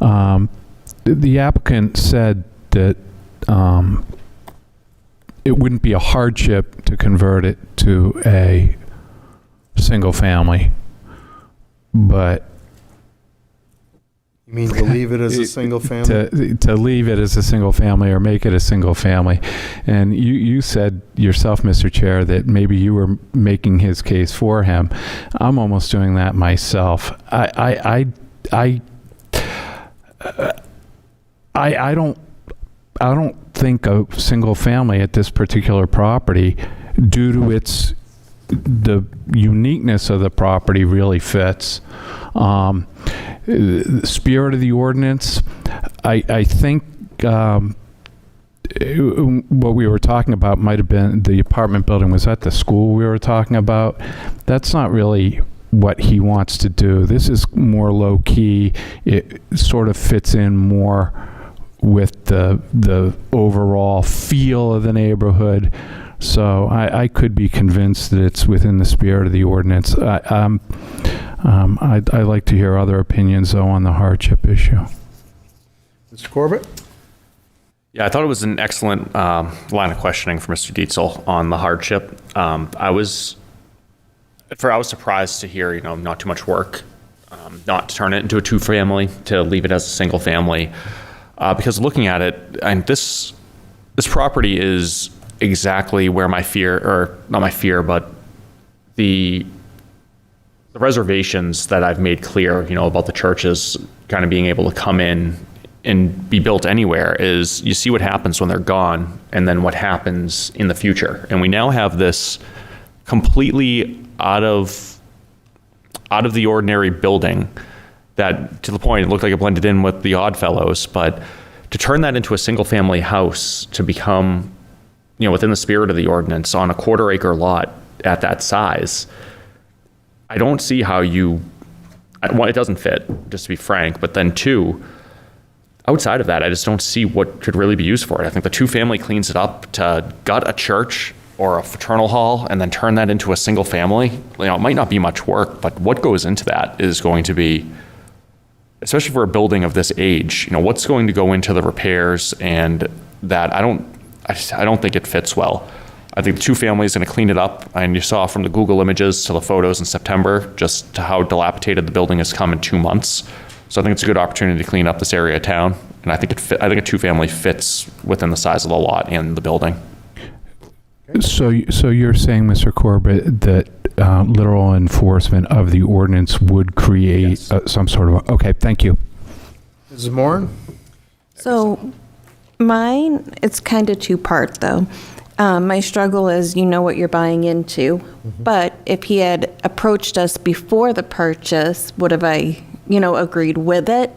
The applicant said that it wouldn't be a hardship to convert it to a single family, but You mean to leave it as a single family? to leave it as a single family or make it a single family. And you said yourself, Mr. Chair, that maybe you were making his case for him. I'm almost doing that myself. I don't think a single family at this particular property, due to the uniqueness of the property, really fits. The spirit of the ordinance, I think what we were talking about might have been the apartment building. Was that the school we were talking about? That's not really what he wants to do. This is more low key. It sort of fits in more with the overall feel of the neighborhood. So I could be convinced that it's within the spirit of the ordinance. I'd like to hear other opinions, though, on the hardship issue. Mr. Corbett? Yeah, I thought it was an excellent line of questioning for Mr. Dietzel on the hardship. I was surprised to hear, not too much work, not to turn it into a two-family, to leave it as a single family, because looking at it, and this property is exactly where my fear, or not my fear, but the reservations that I've made clear, about the churches kind of being able to come in and be built anywhere, is you see what happens when they're gone and then what happens in the future. And we now have this completely out of the ordinary building that, to the point, it looked like it blended in with the Oddfellows, but to turn that into a single-family house to become, within the spirit of the ordinance on a quarter-acre lot at that size, I don't see how one, it doesn't fit, just to be frank, but then two, outside of that, I just don't see what could really be used for it. I think the two-family cleans it up to gut a church or a fraternal hall and then turn that into a single family. It might not be much work, but what goes into that is going to be, especially for a building of this age, what's going to go into the repairs, and that I don't think it fits well. I think the two-family is going to clean it up, and you saw from the Google images to the photos in September just to how dilapidated the building has come in 2 months. So I think it's a good opportunity to clean up this area of town, and I think a two-family fits within the size of the lot and the building. So you're saying, Mr. Corbett, that literal enforcement of the ordinance would create some sort of, okay, thank you. Mrs. Moran? So mine, it's kind of two-part, though. My struggle is what you're buying into, but if he had approached us before the purchase, would have I, agreed with it?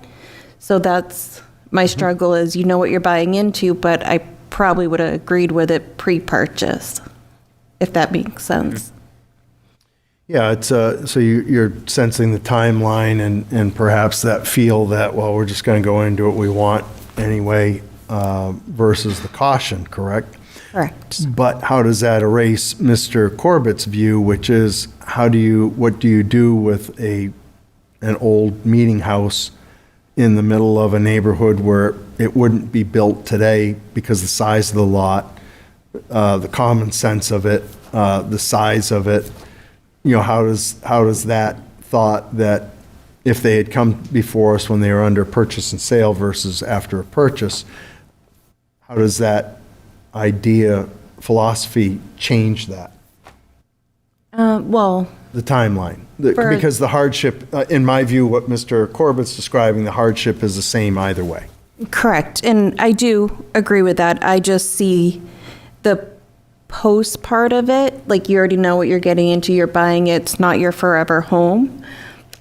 So that's my struggle is what you're buying into, but I probably would have agreed with it pre-purchase, if that makes sense. Yeah, it's so you're sensing the timeline and perhaps that feel that, well, we're just going to go in and do what we want anyway, versus the caution, correct? Correct. But how does that erase Mr. Corbett's view, which is what do you do with an old meeting house in the middle of a neighborhood where it wouldn't be built today because the size of the lot, the common sense of it, the size of it, how does that thought that if they had come before us when they were under purchase and sale versus after a purchase, how does that idea, philosophy change that? Well, the timeline. Because the hardship, in my view, what Mr. Corbett's describing, the hardship is the same either way. correct. And I do agree with that. I just see the post part of it, like you already know what you're getting into, you're buying it, it's not your forever home.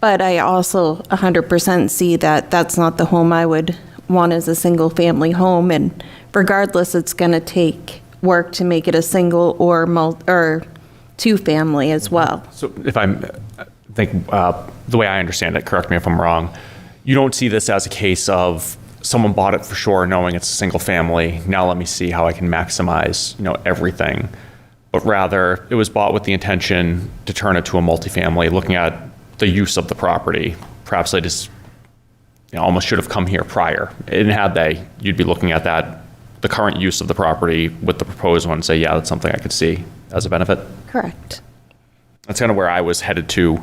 But I also 100% see that that's not the home I would want as a single family home. And regardless, it's going to take work to make it a single or two family as well. So if I think the way I understand it, correct me if I'm wrong, you don't see this as a case of someone bought it for sure knowing it's a single family. Now let me see how I can maximize, everything. But rather, it was bought with the intention to turn it to a multifamily, looking at the use of the property. Perhaps they just almost should have come here prior. And had they, you'd be looking at that, the current use of the property with the proposed one and say, yeah, that's something I could see as a benefit. Correct. That's kind of where I was headed to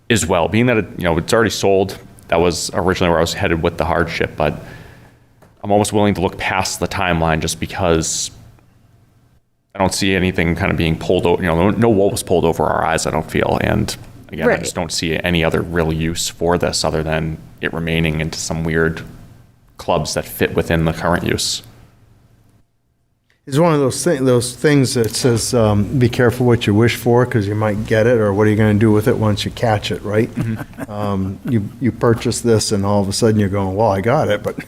as well. Being that it's already sold, that was originally where I was headed with the hardship, but I'm almost willing to look past the timeline just because I don't see anything kind of being pulled over, no wool was pulled over our eyes, I don't feel. And again, Right. I just don't see any other real use for this other than it remaining into some weird clubs that fit within the current use. It's one of those things that says, be careful what you wish for because you might get it, or what are you going to do with it once you catch it, right? You purchase this and all of a sudden you're going, well, I got it, but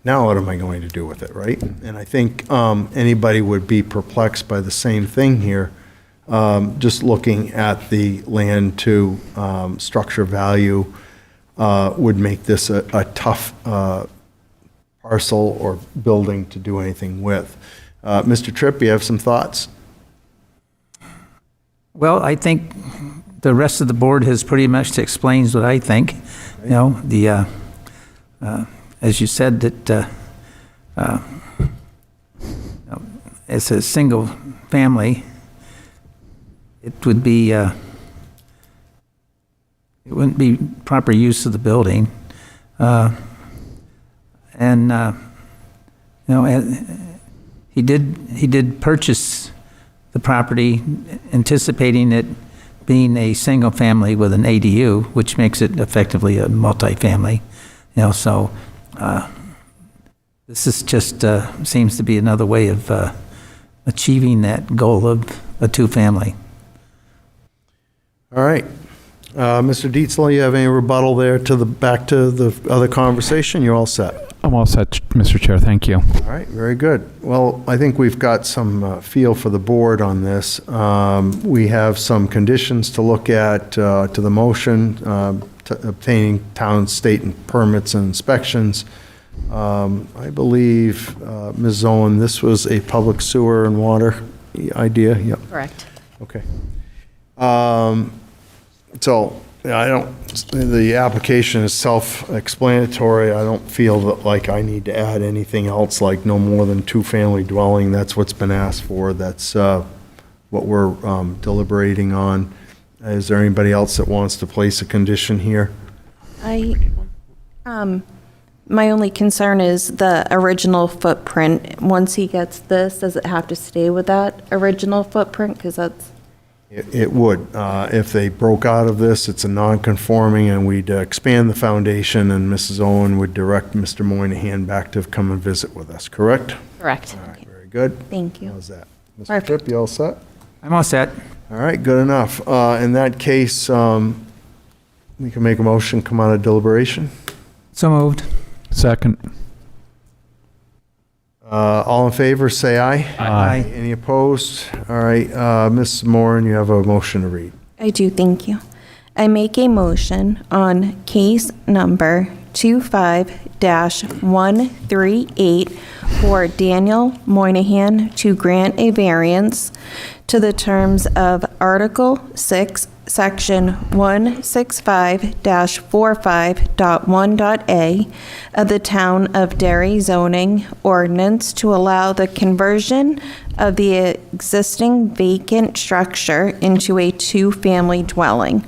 now what am I going to do with it, right? And I think anybody would be perplexed by the same thing here, just looking at the land to structure value would make this a tough parcel or building to do anything with. Mr. Tripp, you have some thoughts? Well, I think the rest of the board has pretty much explains what I think. As you said, that as a single family, it would be, it wouldn't be proper use of the building. He did purchase the property anticipating it being a single family with an ADU, which makes it effectively a multifamily. So this is just seems to be another way of achieving that goal of a two-family. All right. Mr. Dietzel, you have any rebuttal there back to the other conversation? You're all set. I'm all set, Mr. Chair. Thank you. All right, very good. Well, I think we've got some feel for the board on this. We have some conditions to look at to the motion, obtaining town, state, and permits and inspections. I believe, Ms. Owen, this was a public sewer and water idea? Yep. Correct. Okay. So the application is self-explanatory. I don't feel that like I need to add anything else, like no more than two-family dwelling. That's what's been asked for. That's what we're deliberating on. Is there anybody else that wants to place a condition here? My only concern is the original footprint. Once he gets this, does it have to stay with that original footprint? Because that's... It would. If they broke out of this, it's a non-conforming, and we'd expand the foundation, and Mrs. Owen would direct Mr. Moynihan back to come and visit with us, correct? Correct. All right, very good. Thank you. How's that? Mr. Perfect. Tripp, you all set? I'm all set. All right, good enough. In that case, we can make a motion, come out of deliberation. So moved. Second. All in favor, say aye. Aye. Any opposed? All right, Ms. Moran, you have a motion to read. I do, thank you. I make a motion on case number 25-138 for Daniel Moynihan to grant a variance to the terms of Article 6, Section 165-45.1.a of the Town of Derry zoning ordinance to allow the conversion of the existing vacant structure into a two-family dwelling.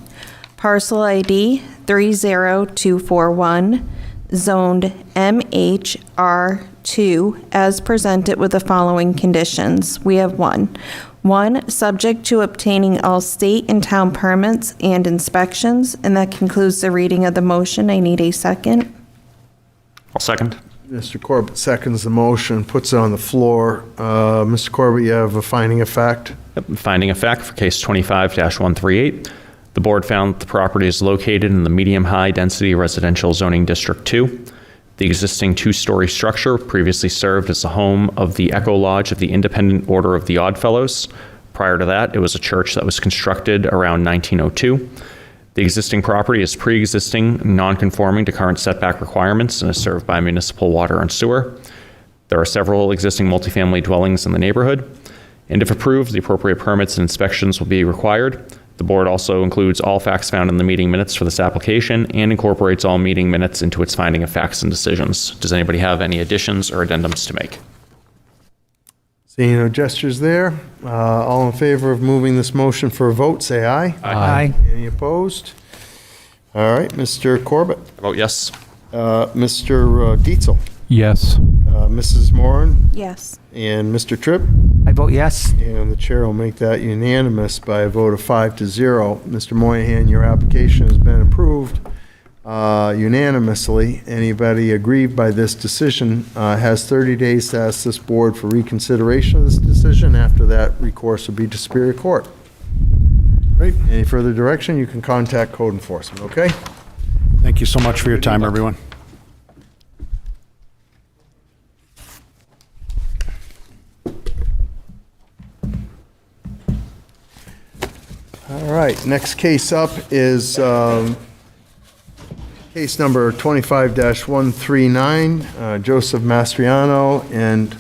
Parcel ID 30241, zoned MHR2, as presented with the following conditions. We have one, subject to obtaining all state and town permits and inspections, and that concludes the reading of the motion. I need a second. I'll second. Mr. Corbett seconds the motion, puts it on the floor. Mr. Corbett, you have a finding of fact? Yep, finding of fact for case 25-138. The board found the property is located in the medium-high density residential zoning district 2. The existing two-story structure previously served as the home of the Echo Lodge of the Independent Order of the Oddfellows. Prior to that, it was a church that was constructed around 1902. The existing property is pre-existing, non-conforming to current setback requirements and is served by municipal water and sewer. There are several existing multifamily dwellings in the neighborhood, and if approved, the appropriate permits and inspections will be required. The board also includes all facts found in the meeting minutes for this application and incorporates all meeting minutes into its finding of facts and decisions. Does anybody have any additions or addendums to make? Seeing no gestures there, all in favor of moving this motion for a vote, say aye. Aye. Any opposed? All right, Mr. Corbett. I vote yes. Mr. Dietzel. Yes. Mrs. Moran. Yes. And Mr. Tripp. I vote yes. And the chair will make that unanimous by a vote of 5-0. Mr. Moynihan, your application has been approved unanimously. Anybody aggrieved by this decision has 30 days to ask this board for reconsideration of this decision. After that, recourse will be to Superior Court. Great. Any further direction, you can contact code enforcement, okay? Thank you so much for your time, everyone. All right, next case up is case number 25-139, Joseph Mastriano and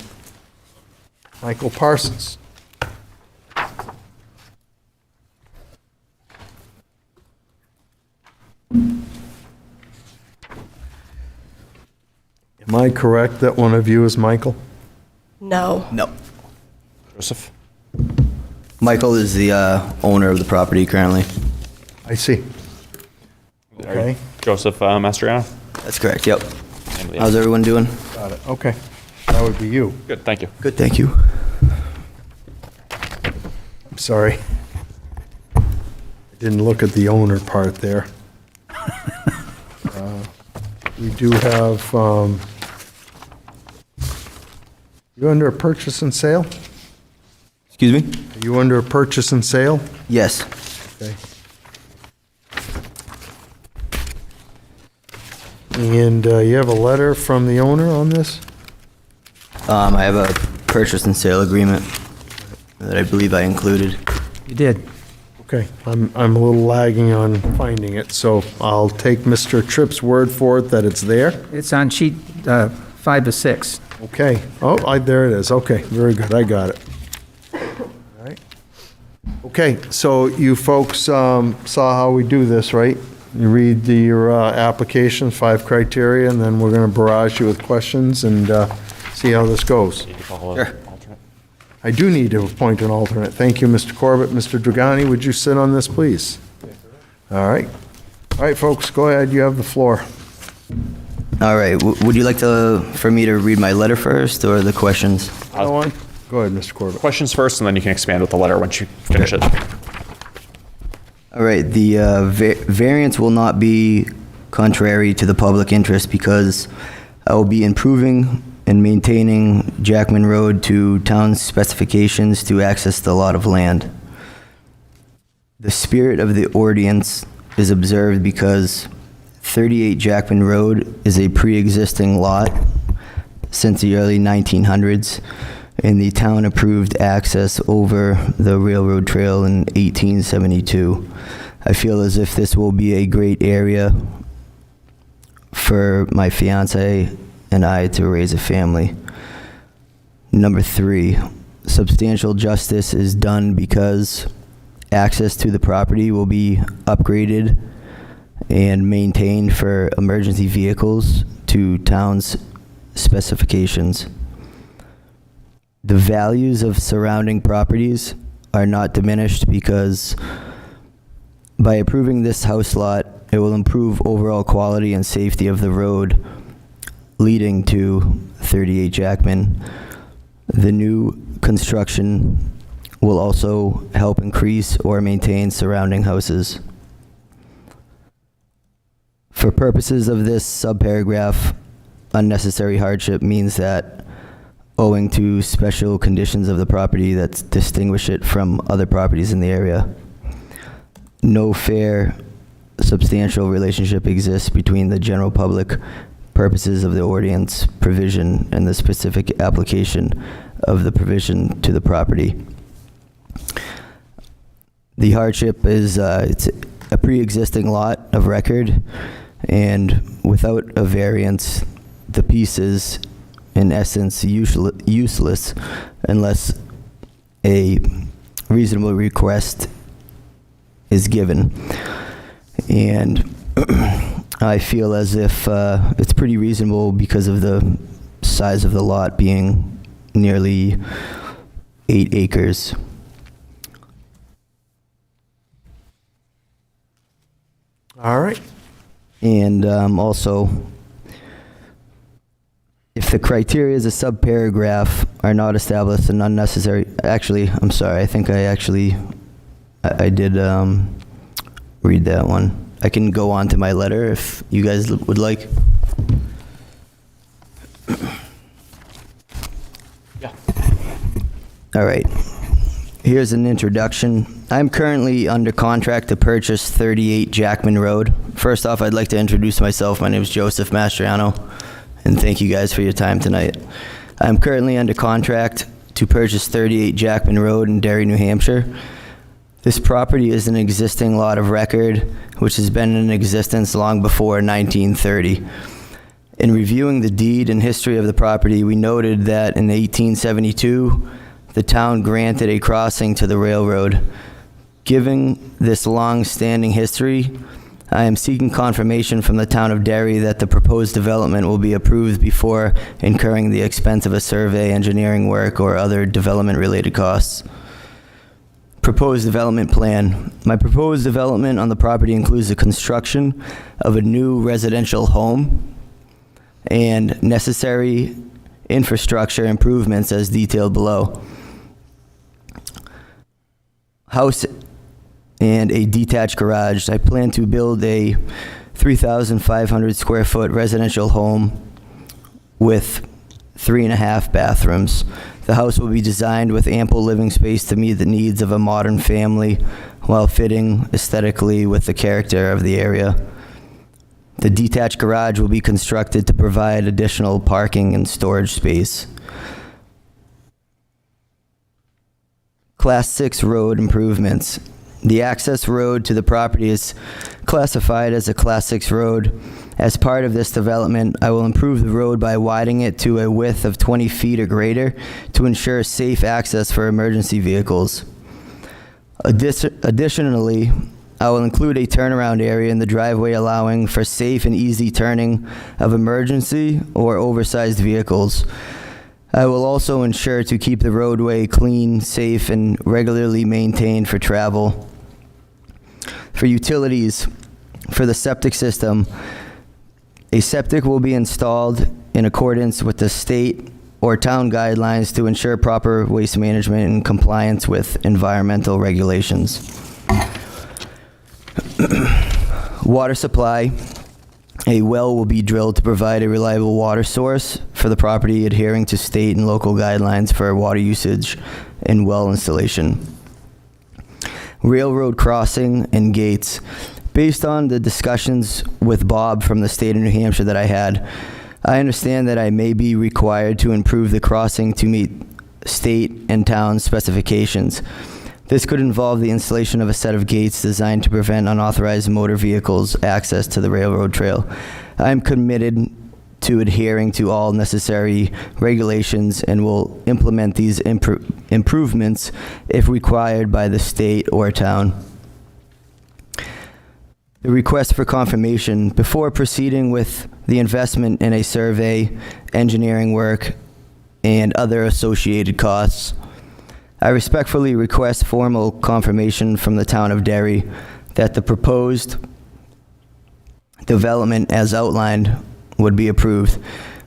Michael Parsons. Am I correct that one of you is Michael? No. Joseph? Michael is the owner of the property currently. I see. Okay, Joseph Mastriano? That's correct, yep. How's everyone doing? got it. Okay, that would be you. Good, thank you. Good, thank you. I'm sorry. I didn't look at the owner part there. We do have, you under a purchase and sale? Excuse me? Are you under a purchase and sale? Yes. Okay. And you have a letter from the owner on this? I have a purchase and sale agreement that I believe I included. You did. Okay, I'm a little lagging on finding it, so I'll take Mr. Tripp's word for it that it's there. It's on sheet 5 of 6. Okay, there it is, okay, very good, I got it. All right. Okay, so you folks saw how we do this, right? You read your application, 5 criteria, and then we're gonna barrage you with questions and see how this goes. Sure. I do need to appoint an alternate. Thank you, Mr. Corbett. Mr. Dragani, would you sit on this, please? All right. All right, folks, go ahead. You have the floor. All right, would you like for me to read my letter first, or the questions? Go on. Go ahead, Mr. Corbett. Questions first, and then you can expand with the letter once you finish it. All right, the variance will not be contrary to the public interest because I will be improving and maintaining Jackman Road to town specifications to access the lot of land. The spirit of the ordinance is observed because 38 Jackman Road is a pre-existing lot since the early 1900s, and the town approved access over the railroad trail in 1872. I feel as if this will be a great area for my fiance and I to raise a family. Number 3, substantial justice is done because access to the property will be upgraded and maintained for emergency vehicles to town's specifications. The values of surrounding properties are not diminished because by approving this house lot, it will improve overall quality and safety of the road leading to 38 Jackman. The new construction will also help increase or maintain surrounding houses. For purposes of this subparagraph, unnecessary hardship means that owing to special conditions of the property that distinguish it from other properties in the area, no fair, substantial relationship exists between the general public purposes of the ordinance provision and the specific application of the provision to the property. The hardship is it's a pre-existing lot of record, and without a variance, the piece is in essence useless unless a reasonable request is given. And I feel as if it's pretty reasonable because of the size of the lot being nearly 8 acres. All right. And also, if the criteria as a subparagraph are not established and unnecessary, actually, I'm sorry, I think I did read that one. I can go on to my letter if you guys would like. Yeah. All right. Here's an introduction. I'm currently under contract to purchase 38 Jackman Road. First off, I'd like to introduce myself. My name is Joseph Mastriano, and thank you guys for your time tonight. I'm currently under contract to purchase 38 Jackman Road in Derry, New Hampshire. This property is an existing lot of record, which has been in existence long before 1930. In reviewing the deed and history of the property, we noted that in 1872, the town granted a crossing to the railroad. Given this long-standing history, I am seeking confirmation from the town of Derry that the proposed development will be approved before incurring the expense of a survey, engineering work, or other development-related costs. Proposed development plan. My proposed development on the property includes the construction of a new residential home and necessary infrastructure improvements as detailed below. House and a detached garage. I plan to build a 3,500 square foot residential home with 3.5 bathrooms. The house will be designed with ample living space to meet the needs of a modern family while fitting aesthetically with the character of the area. The detached garage will be constructed to provide additional parking and storage space. Class 6 road improvements. The access road to the property is classified as a Class 6 road. As part of this development, I will improve the road by widening it to a width of 20 feet or greater to ensure safe access for emergency vehicles. Additionally, I will include a turnaround area in the driveway allowing for safe and easy turning of emergency or oversized vehicles. I will also ensure to keep the roadway clean, safe, and regularly maintained for travel. For utilities, for the septic system, a septic will be installed in accordance with the state or town guidelines to ensure proper waste management and compliance with environmental regulations. Water supply. A well will be drilled to provide a reliable water source for the property, adhering to state and local guidelines for water usage and well installation. Railroad crossing and gates. Based on the discussions with Bob from the state of New Hampshire that I had, I understand that I may be required to improve the crossing to meet state and town specifications. This could involve the installation of a set of gates designed to prevent unauthorized motor vehicles access to the railroad trail. I am committed to adhering to all necessary regulations and will implement these improvements if required by the state or town. The request for confirmation. Before proceeding with the investment in a survey, engineering work, and other associated costs, I respectfully request formal confirmation from the town of Derry that the proposed development as outlined would be approved.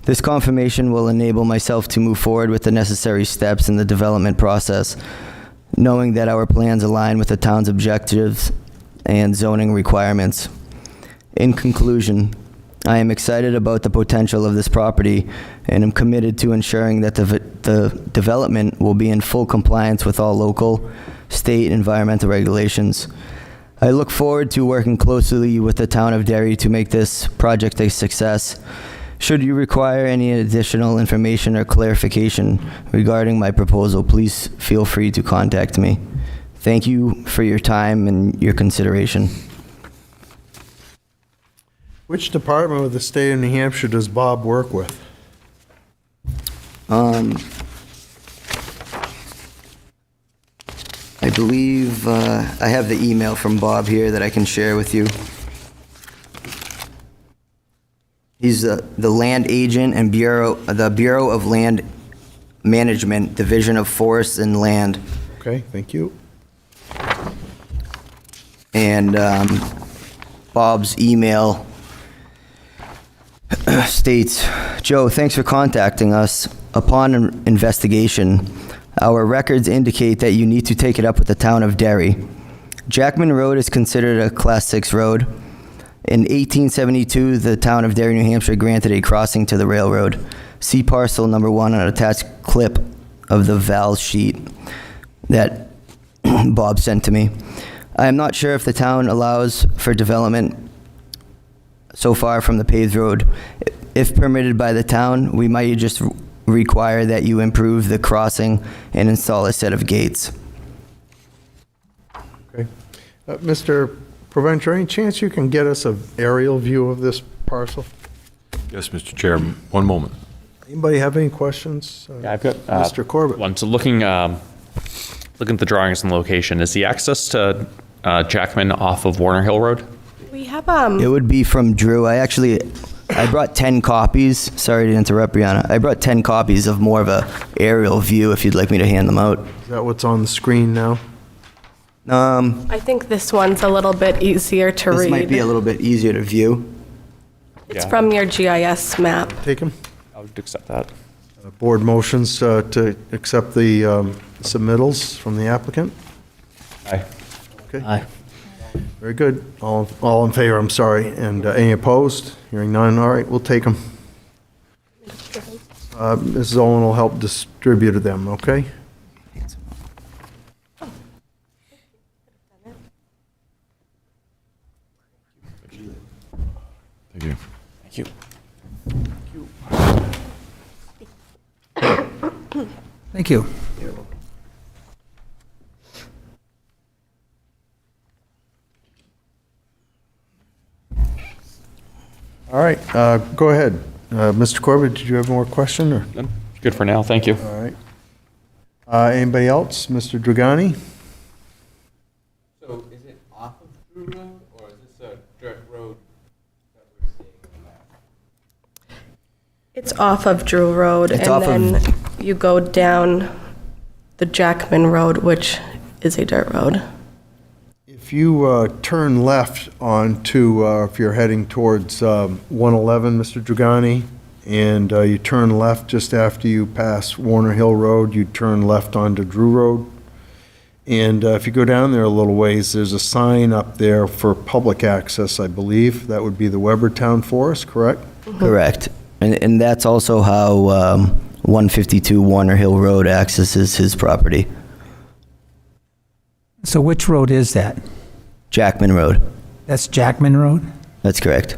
This confirmation will enable myself to move forward with the necessary steps in the development process, knowing that our plans align with the town's objectives and zoning requirements. In conclusion, I am excited about the potential of this property and am committed to ensuring that the development will be in full compliance with all local, state environmental regulations. I look forward to working closely with the town of Derry to make this project a success. Should you require any additional information or clarification regarding my proposal, please feel free to contact me. Thank you for your time and your consideration. Which department of the state of New Hampshire does Bob work with? I believe I have the email from Bob here that I can share with you. He's the land agent and the Bureau of Land Management, Division of Forests and Land. Okay, thank you. And Bob's email states, Joe, thanks for contacting us. Upon an investigation, our records indicate that you need to take it up with the town of Derry. Jackman Road is considered a Class 6 road. In 1872, the town of Derry, New Hampshire granted a crossing to the railroad. See parcel number 1 on an attached clip of the val sheet that Bob sent to me. I am not sure if the town allows for development so far from the paved road. If permitted by the town, we might just require that you improve the crossing and install a set of gates. Okay. Mr. Provencher, any chance you can get us an aerial view of this parcel? Yes, Mr. Chair, one moment. Anybody have any questions? Yeah, I've got Mr. Corbett. one. So looking at the drawings and location, is the access to Jackman off of Warner Hill Road? We have, It would be from Drew. I brought 10 copies. Sorry to interrupt, Brianna. I brought 10 copies of more of a aerial view if you'd like me to hand them out. Is that what's on the screen now? I think this one's a little bit easier to read. This might be a little bit easier to view. It's from your GIS map. Take them. I would accept that. Board motions to accept the submittals from the applicant? Aye. Okay. Aye. Very good. All in favor, I'm sorry. And any opposed? Hearing none, all right, we'll take them. Mrs. Owen will help distribute them, okay? Thank you. Thank you. Thank you. All right, go ahead. Mr. Corbett, did you have more question, or? Good for now, thank you. All right. Anybody else? Mr. Dragani? So is it off of Drew Road, or is this a dirt road that we're seeing on the map? It's off of Drew Road, It's and off then of- you go down the Jackman Road, which is a dirt road. If you turn left onto, if you're heading towards 111, Mr. Dragani, and you turn left just after you pass Warner Hill Road, you turn left onto Drew Road. And if you go down there a little ways, there's a sign up there for public access, I believe. That would be the Weber Town Forest, correct? Correct. And that's also how 152 Warner Hill Road accesses his property. So which road is that? Jackman Road. That's Jackman Road? That's correct.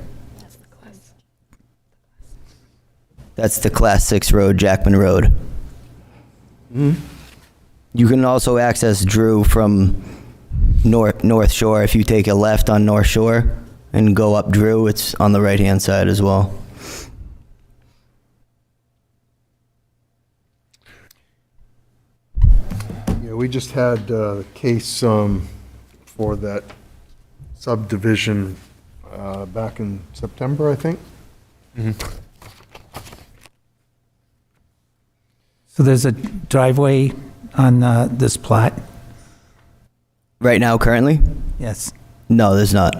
That's the Class 6 road, Jackman Road. You can also access Drew from North Shore. If you take a left on North Shore and go up Drew, it's on the right-hand side as well. Yeah, we just had a case for that subdivision back in September, I think. So there's a driveway on this plot? Right now, currently? Yes. No, there's not.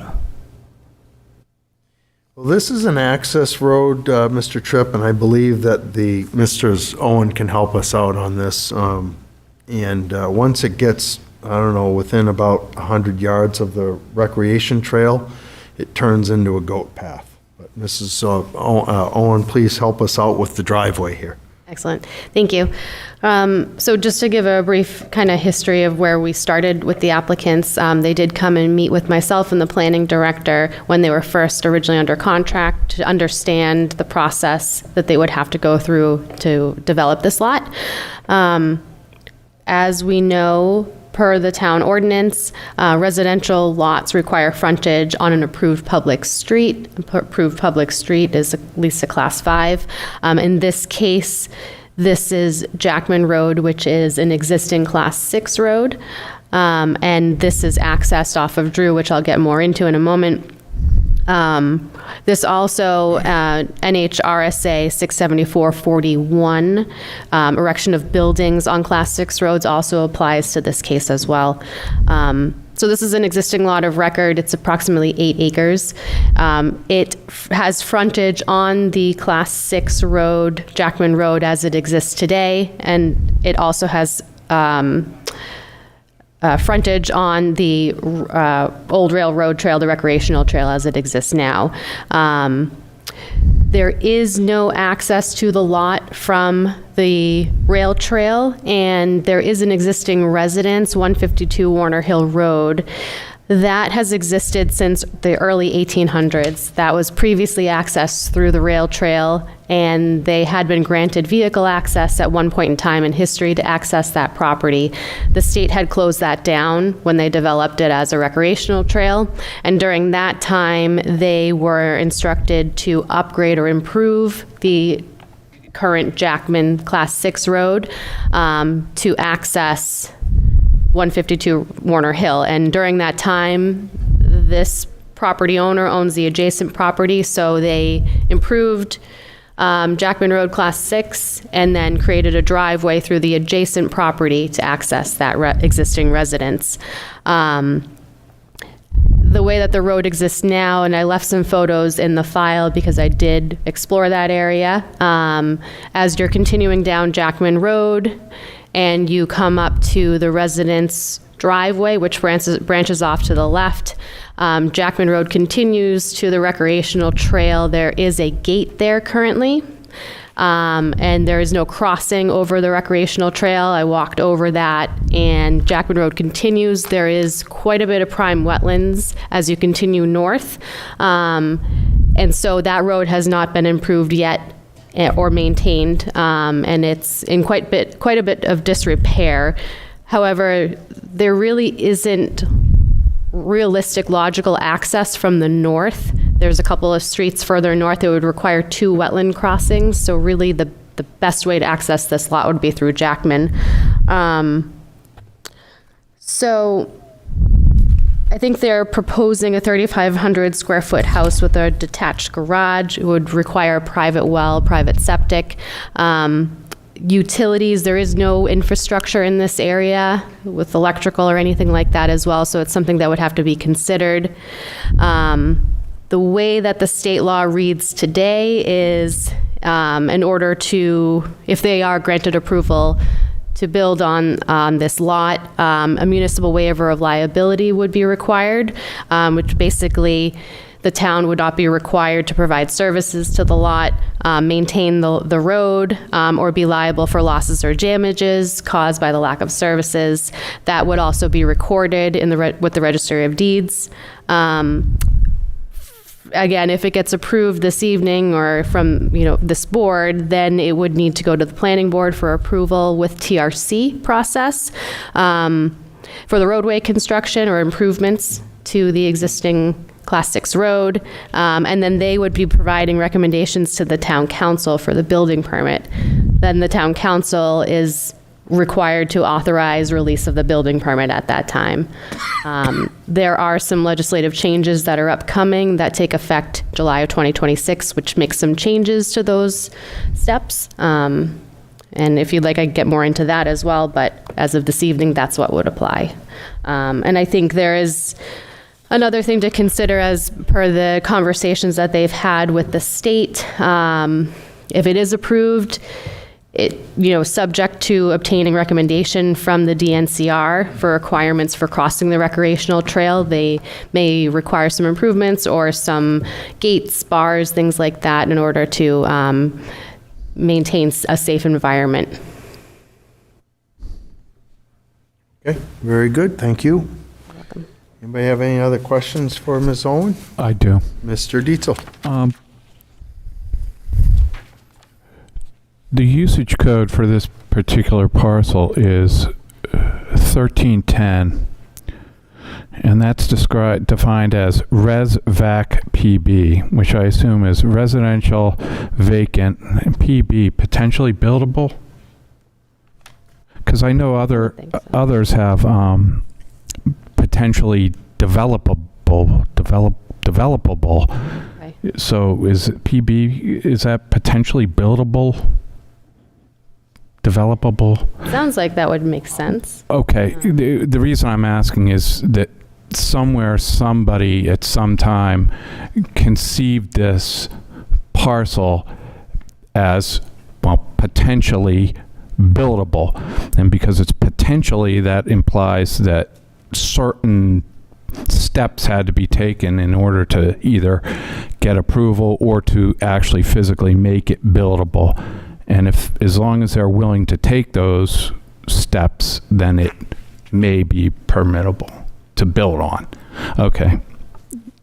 Well, this is an access road, Mr. Tripp, and I believe that Mr. Owen can help us out on this. And once it gets, I don't know, within about 100 yards of the recreation trail, it turns into a goat path. But Mrs. Owen, please help us out with the driveway here. Excellent. Thank you. So just to give a brief kind of history of where we started with the applicants, they did come and meet with myself and the planning director when they were first originally under contract to understand the process that they would have to go through to develop this lot. As we know, per the town ordinance, residential lots require frontage on an approved public street. Approved public street is at least a Class 5. In this case, this is Jackman Road, which is an existing Class 6 road. And this is accessed off of Drew, which I'll get more into in a moment. This also, NHRSA 674-41, erection of buildings on Class 6 roads also applies to this case as well. So this is an existing lot of record. It's approximately 8 acres. It has frontage on the Class 6 road, Jackman Road, as it exists today, and it also has frontage on the old railroad trail, the recreational trail as it exists now. There is no access to the lot from the rail trail, and there is an existing residence, 152 Warner Hill Road, that has existed since the early 1800s. That was previously accessed through the rail trail, and they had been granted vehicle access at one point in time in history to access that property. The state had closed that down when they developed it as a recreational trail, and during that time, they were instructed to upgrade or improve the current Jackman Class 6 road to access 152 Warner Hill. And during that time, this property owner owns the adjacent property, so they improved Jackman Road Class 6 and then created a driveway through the adjacent property to access that existing residence. The way that the road exists now, and I left some photos in the file because I did explore that area, as you're continuing down Jackman Road, and you come up to the residence driveway, which branches off to the left. Jackman Road continues to the recreational trail. There is a gate there currently, and there is no crossing over the recreational trail. I walked over that, and Jackman Road continues. There is quite a bit of prime wetlands as you continue north. And so that road has not been improved yet or maintained, and it's in quite a bit of disrepair. However, there really isn't realistic, logical access from the north. There's a couple of streets further north that would require 2 wetland crossings, so really the best way to access this lot would be through Jackman. So I think they're proposing a 3,500 square foot house with a detached garage. It would require a private well, private septic. Utilities, there is no infrastructure in this area with electrical or anything like that as well, so it's something that would have to be considered. The way that the state law reads today is in order to, if they are granted approval to build on this lot, a municipal waiver of liability would be required, which basically the town would not be required to provide services to the lot, maintain the road, or be liable for losses or damages caused by the lack of services. That would also be recorded in with the Registry of Deeds. Again, if it gets approved this evening or from this board, then it would need to go to the planning board for approval with TRC process for the roadway construction or improvements to the existing Class 6 road, and then they would be providing recommendations to the town council for the building permit. Then the town council is required to authorize release of the building permit at that time. There are some legislative changes that are upcoming that take effect July of 2026, which makes some changes to those steps. And if you'd like, I can get more into that as well, but as of this evening, that's what would apply. And I think there is another thing to consider as per the conversations that they've had with the state. If it is approved, subject to obtaining recommendation from the DNCR for requirements for crossing the recreational trail, they may require some improvements or some gates, bars, things like that in order to maintain a safe environment. Okay, very good, thank you. Anybody have any other questions for Ms. Owen? I do. Mr. Dietzel? The usage code for this particular parcel is 1310, and that's defined as Res Vac PB, which I assume is residential vacant, and PB potentially buildable. Because I know others have potentially developable. Okay. So is PB, is that potentially buildable? Developable? Sounds like that would make sense. Okay. The reason I'm asking is that somewhere somebody at some time conceived this parcel as, well, potentially buildable. And because it's potentially, that implies that certain steps had to be taken in order to either get approval or to actually physically make it buildable. And as long as they're willing to take those steps, then it may be permittable to build on. Okay.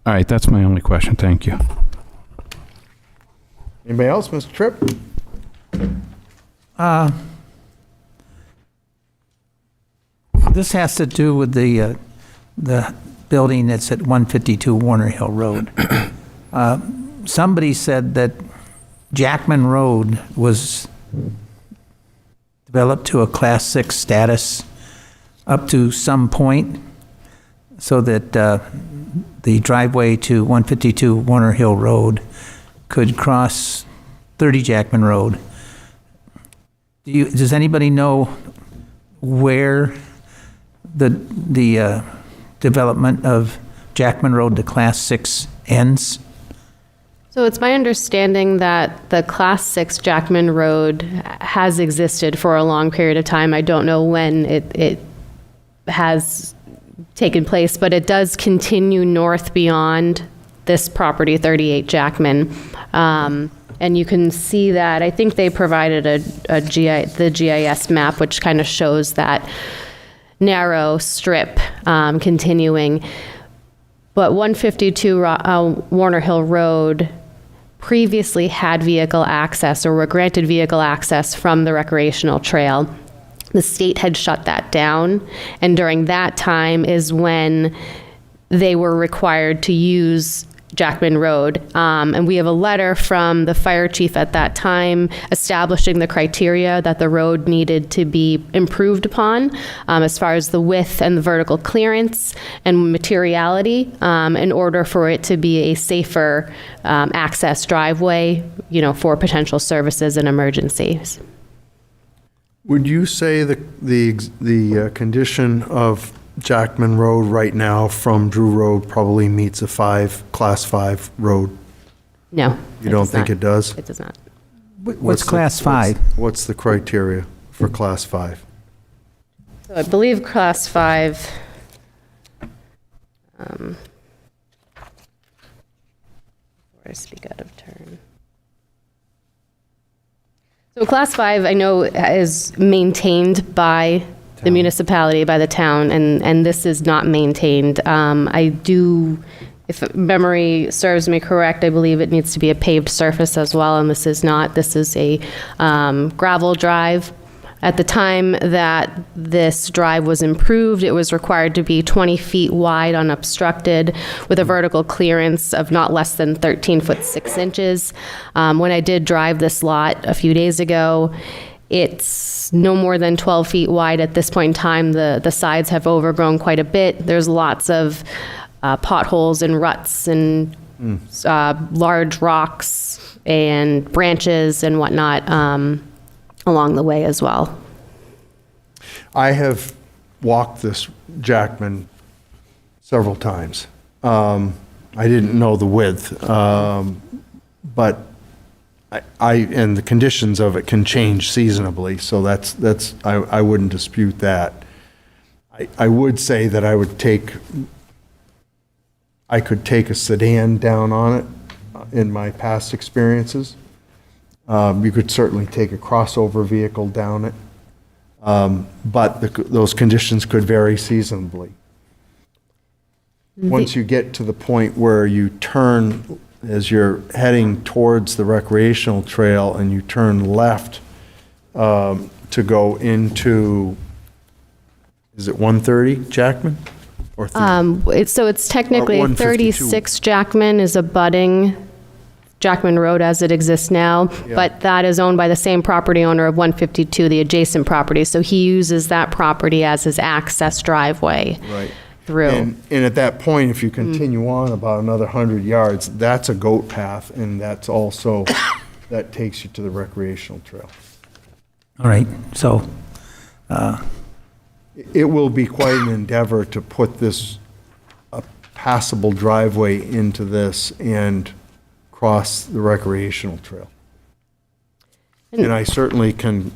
All right, that's my only question. Thank you. Anybody else, Mr. Tripp? This has to do with the building that's at 152 Warner Hill Road. Somebody said that Jackman Road was developed to a Class 6 status up to some point, so that the driveway to 152 Warner Hill Road could cross 30 Jackman Road. Does anybody know where the development of Jackman Road to Class 6 ends? So it's my understanding that the Class 6 Jackman Road has existed for a long period of time. I don't know when it has taken place, but it does continue north beyond this property, 38 Jackman. And you can see that, I think they provided the GIS map, which kind of shows that narrow strip continuing. But 152 Warner Hill Road previously had vehicle access or were granted vehicle access from the recreational trail. The state had shut that down, and during that time is when they were required to use Jackman Road. And we have a letter from the fire chief at that time establishing the criteria that the road needed to be improved upon as far as the width and the vertical clearance and materiality in order for it to be a safer access driveway, for potential services and emergencies. Would you say the condition of Jackman Road right now from Drew Road probably meets a Class 5 road? No. You don't think it does? It does not. What's Class 5? What's the criteria for Class 5? So I believe Class 5, before I speak out of turn. So Class 5, I know, is maintained by the municipality, by the town, and this is not maintained. I do, if memory serves me correct, I believe it needs to be a paved surface as well, and this is not. This is a gravel drive. At the time that this drive was improved, it was required to be 20 feet wide unobstructed with a vertical clearance of not less than 13 foot 6 inches. When I did drive this lot a few days ago, it's no more than 12 feet wide at this point in time. The sides have overgrown quite a bit. There's lots of potholes and ruts and large rocks and branches and whatnot along the way as well. I have walked this Jackman several times. I didn't know the width, but and the conditions of it can change seasonably, so I wouldn't dispute that. I would say that I could take a sedan down on it in my past experiences. You could certainly take a crossover vehicle down it, but those conditions could vary seasonably. Once you get to the point where you turn, as you're heading towards the recreational trail, and you turn left to go into, is it 130 Jackman? Or it's technically 36 Jackman is abutting Jackman Road as it exists now, but that is owned by the same property owner of 152, the adjacent property. So he uses that property as his access driveway through. And at that point, if you continue on about another 100 yards, that's a goat path, and that's also, that takes you to the recreational trail. All right, so It will be quite an endeavor to put a passable driveway into this and cross the recreational trail. And I certainly can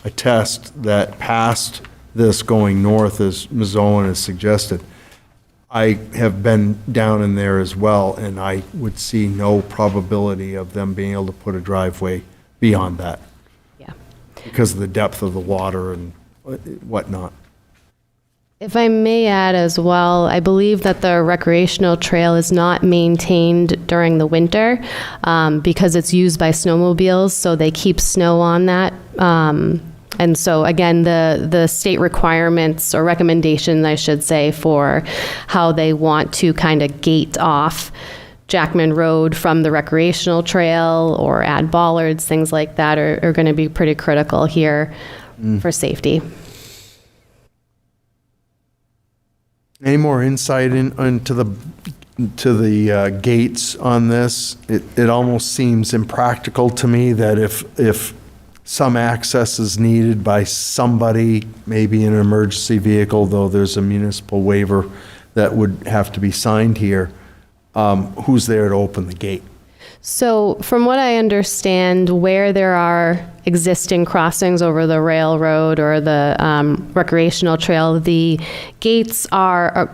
attest that past this going north, as Ms. Owen has suggested, I have been down in there as well, and I would see no probability of them being able to put a driveway beyond that. Yeah. Because of the depth of the water and whatnot. If I may add as well, I believe that the recreational trail is not maintained during the winter because it's used by snowmobiles, so they keep snow on that. And so again, the state requirements or recommendation, I should say, for how they want to kind of gate off Jackman Road from the recreational trail or add bollards, things like that are going to be pretty critical here for safety. Any more insight into the gates on this? It almost seems impractical to me that if some access is needed by somebody, maybe in an emergency vehicle, though there's a municipal waiver that would have to be signed here, who's there to open the gate? So from what I understand, where there are existing crossings over the railroad or the recreational trail, the gates are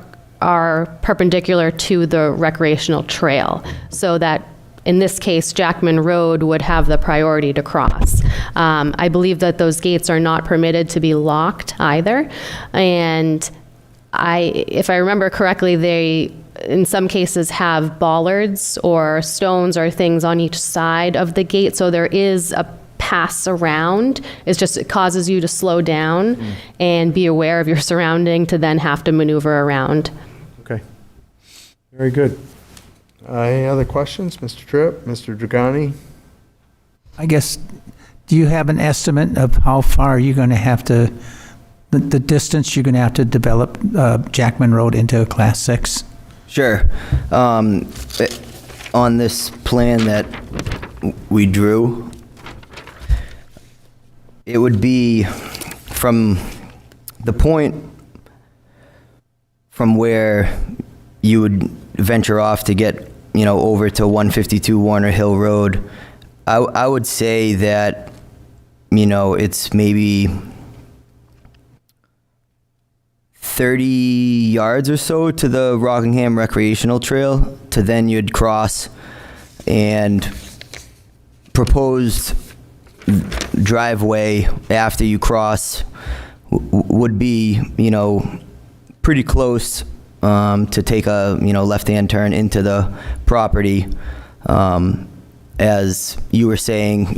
perpendicular to the recreational trail, so that in this case, Jackman Road would have the priority to cross. I believe that those gates are not permitted to be locked either, and if I remember correctly, in some cases have bollards or stones or things on each side of the gate, so there is a pass around. It's just, it causes you to slow down and be aware of your surrounding to then have to maneuver around. Okay. Very good. Any other questions? Mr. Tripp, Mr. Dragani? I guess, do you have an estimate of how far you're going to have to, the distance you're going to have to develop Jackman Road into a Class 6? Sure. On this plan that we drew, it would be from the point from where you would venture off to get, over to 152 Warner Hill Road. I would say that, it's maybe 30 yards or so to the Rockingham Recreational Trail, to then you'd cross, and proposed driveway after you cross would be, pretty close to take a, left-hand turn into the property. As you were saying,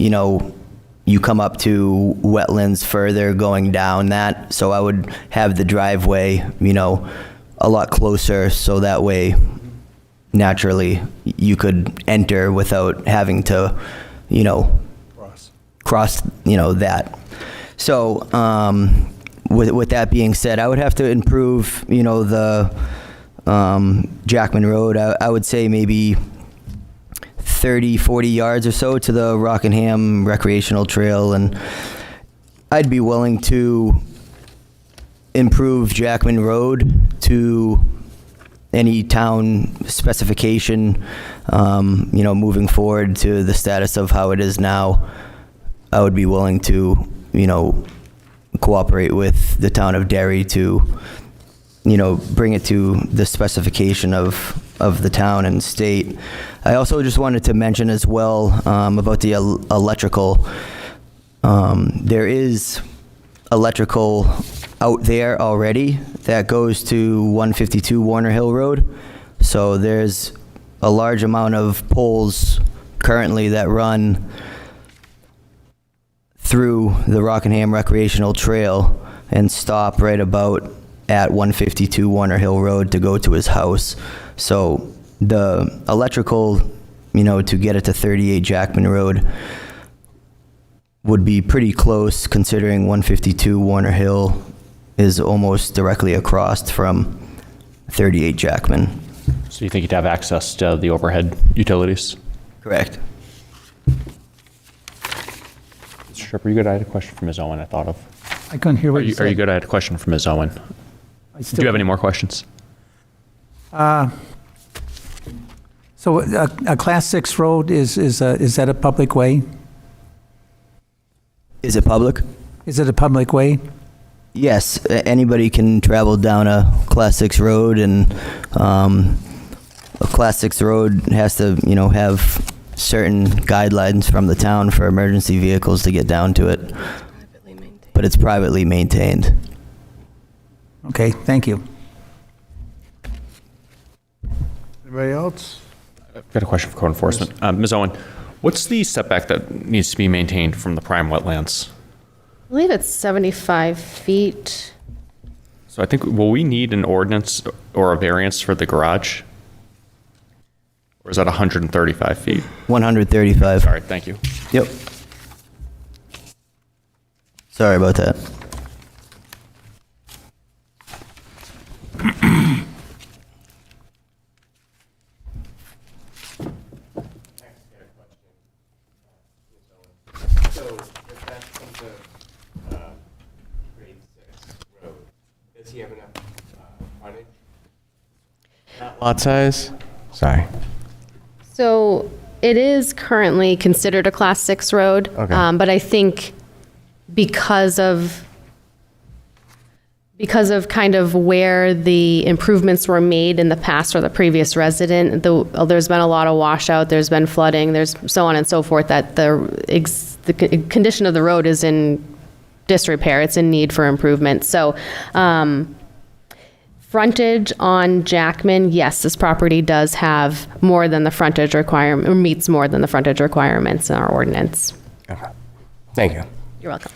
you come up to wetlands further going down that, so I would have the driveway, a lot closer, so that way, naturally, you could enter without having to, cross, that. So, with that being said, I would have to improve, the Jackman Road. I would say maybe 30, 40 yards or so to the Rockingham Recreational Trail, and I'd be willing to improve Jackman Road to any town specification, moving forward to the status of how it is now. I would be willing to, cooperate with the town of Derry to, bring it to the specification of the town and state. I also just wanted to mention as well about the electrical. There is electrical out there already that goes to 152 Warner Hill Road. So there's a large amount of poles currently that run through the Rockingham Recreational Trail and stop right about at 152 Warner Hill Road to go to his house. So the electrical, to get it to 38 Jackman Road would be pretty close, considering 152 Warner Hill is almost directly across from 38 Jackman. So you think you'd have access to the overhead utilities? Correct. Mr. Tripp, are you good? I had a question from Ms. Owen I thought of. I couldn't hear what you said. Are you good? I had a question from Ms. Owen. Do you have any more questions? So a Class 6 road, is that a public way? Is it public? Is it a public way? Yes, anybody can travel down a Class 6 road, and a Class 6 road has to, have certain guidelines from the town for emergency vehicles to get down to it. But it's privately maintained. Okay, thank you. Anybody else? I've got a question for code enforcement. Ms. Owen, what's the setback that needs to be maintained from the prime wetlands? I believe it's 75 feet. So I think, will we need an ordinance or a variance for the garage? Or is that 135 feet? 135. Sorry, thank you. Yep. Sorry about that. Lot size? Sorry. So it is currently considered a Class 6 road. Okay. But I think because of kind of where the improvements were made in the past or the previous resident, there's been a lot of washout, there's been flooding, there's so on and so forth, that the condition of the road is in disrepair. It's in need for improvement. So Frontage on Jackman, yes, this property does have more than the frontage requirement, or meets more than the frontage requirements in our ordinance. Okay. Thank you. You're welcome.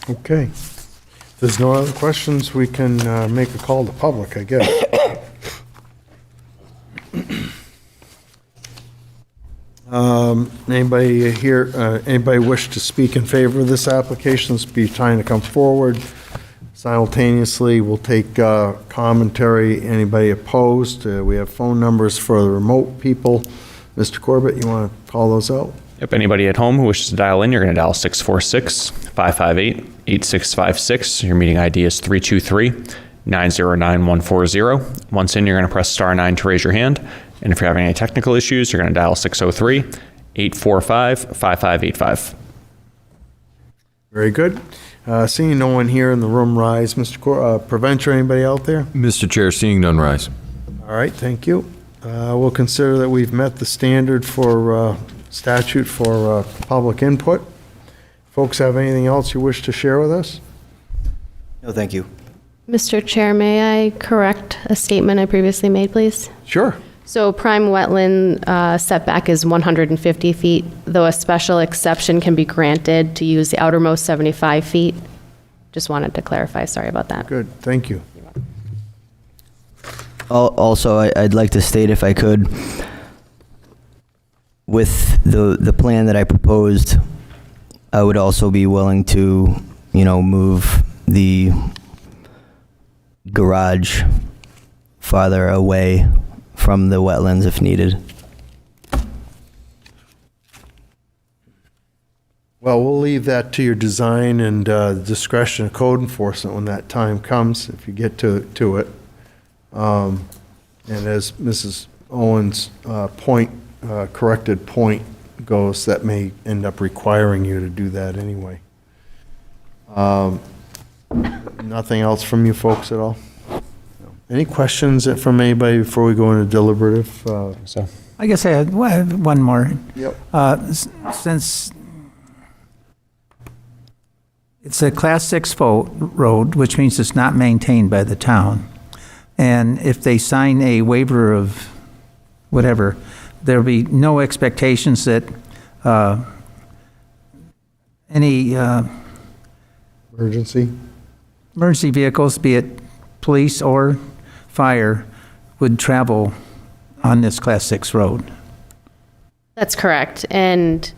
Okay. If there's no other questions, we can make a call to public, I guess. Anybody here, anybody wish to speak in favor of this application? This would be time to come forward. Simultaneously, we'll take commentary. Anybody opposed? We have phone numbers for the remote people. Mr. Corbett, you want to call those out? Yep, anybody at home who wishes to dial in, you're going to dial 646-558-8656. Your meeting ID is 323-909-140. Once in, you're going to press star 9 to raise your hand. And if you're having any technical issues, you're going to dial 603-845-5585. Very good. Seeing no one here in the room, rise. Mr. Preventer, anybody out there? Mr. Chair, seeing none, rise. All right, thank you. We'll consider that we've met the standard for statute for public input. Folks have anything else you wish to share with us? No, thank you. Mr. Chair, may I correct a statement I previously made, please? Sure. So prime wetland setback is 150 feet, though a special exception can be granted to use the outermost 75 feet. Just wanted to clarify, sorry about that. Good, thank you. Also, I'd like to state, if I could, with the plan that I proposed, I would also be willing to, move the garage farther away from the wetlands if needed. Well, we'll leave that to your design and discretion of code enforcement when that time comes, if you get to it. And as Mrs. Owens' corrected point goes, that may end up requiring you to do that anyway. Nothing else from you folks at all? Any questions from anybody before we go into deliberative? I guess I had one more. Yep. Since it's a Class 6 road, which means it's not maintained by the town, and if they sign a waiver of whatever, there'll be no expectations that any emergency vehicles, be it police or fire, would travel on this Class 6 road. That's correct. And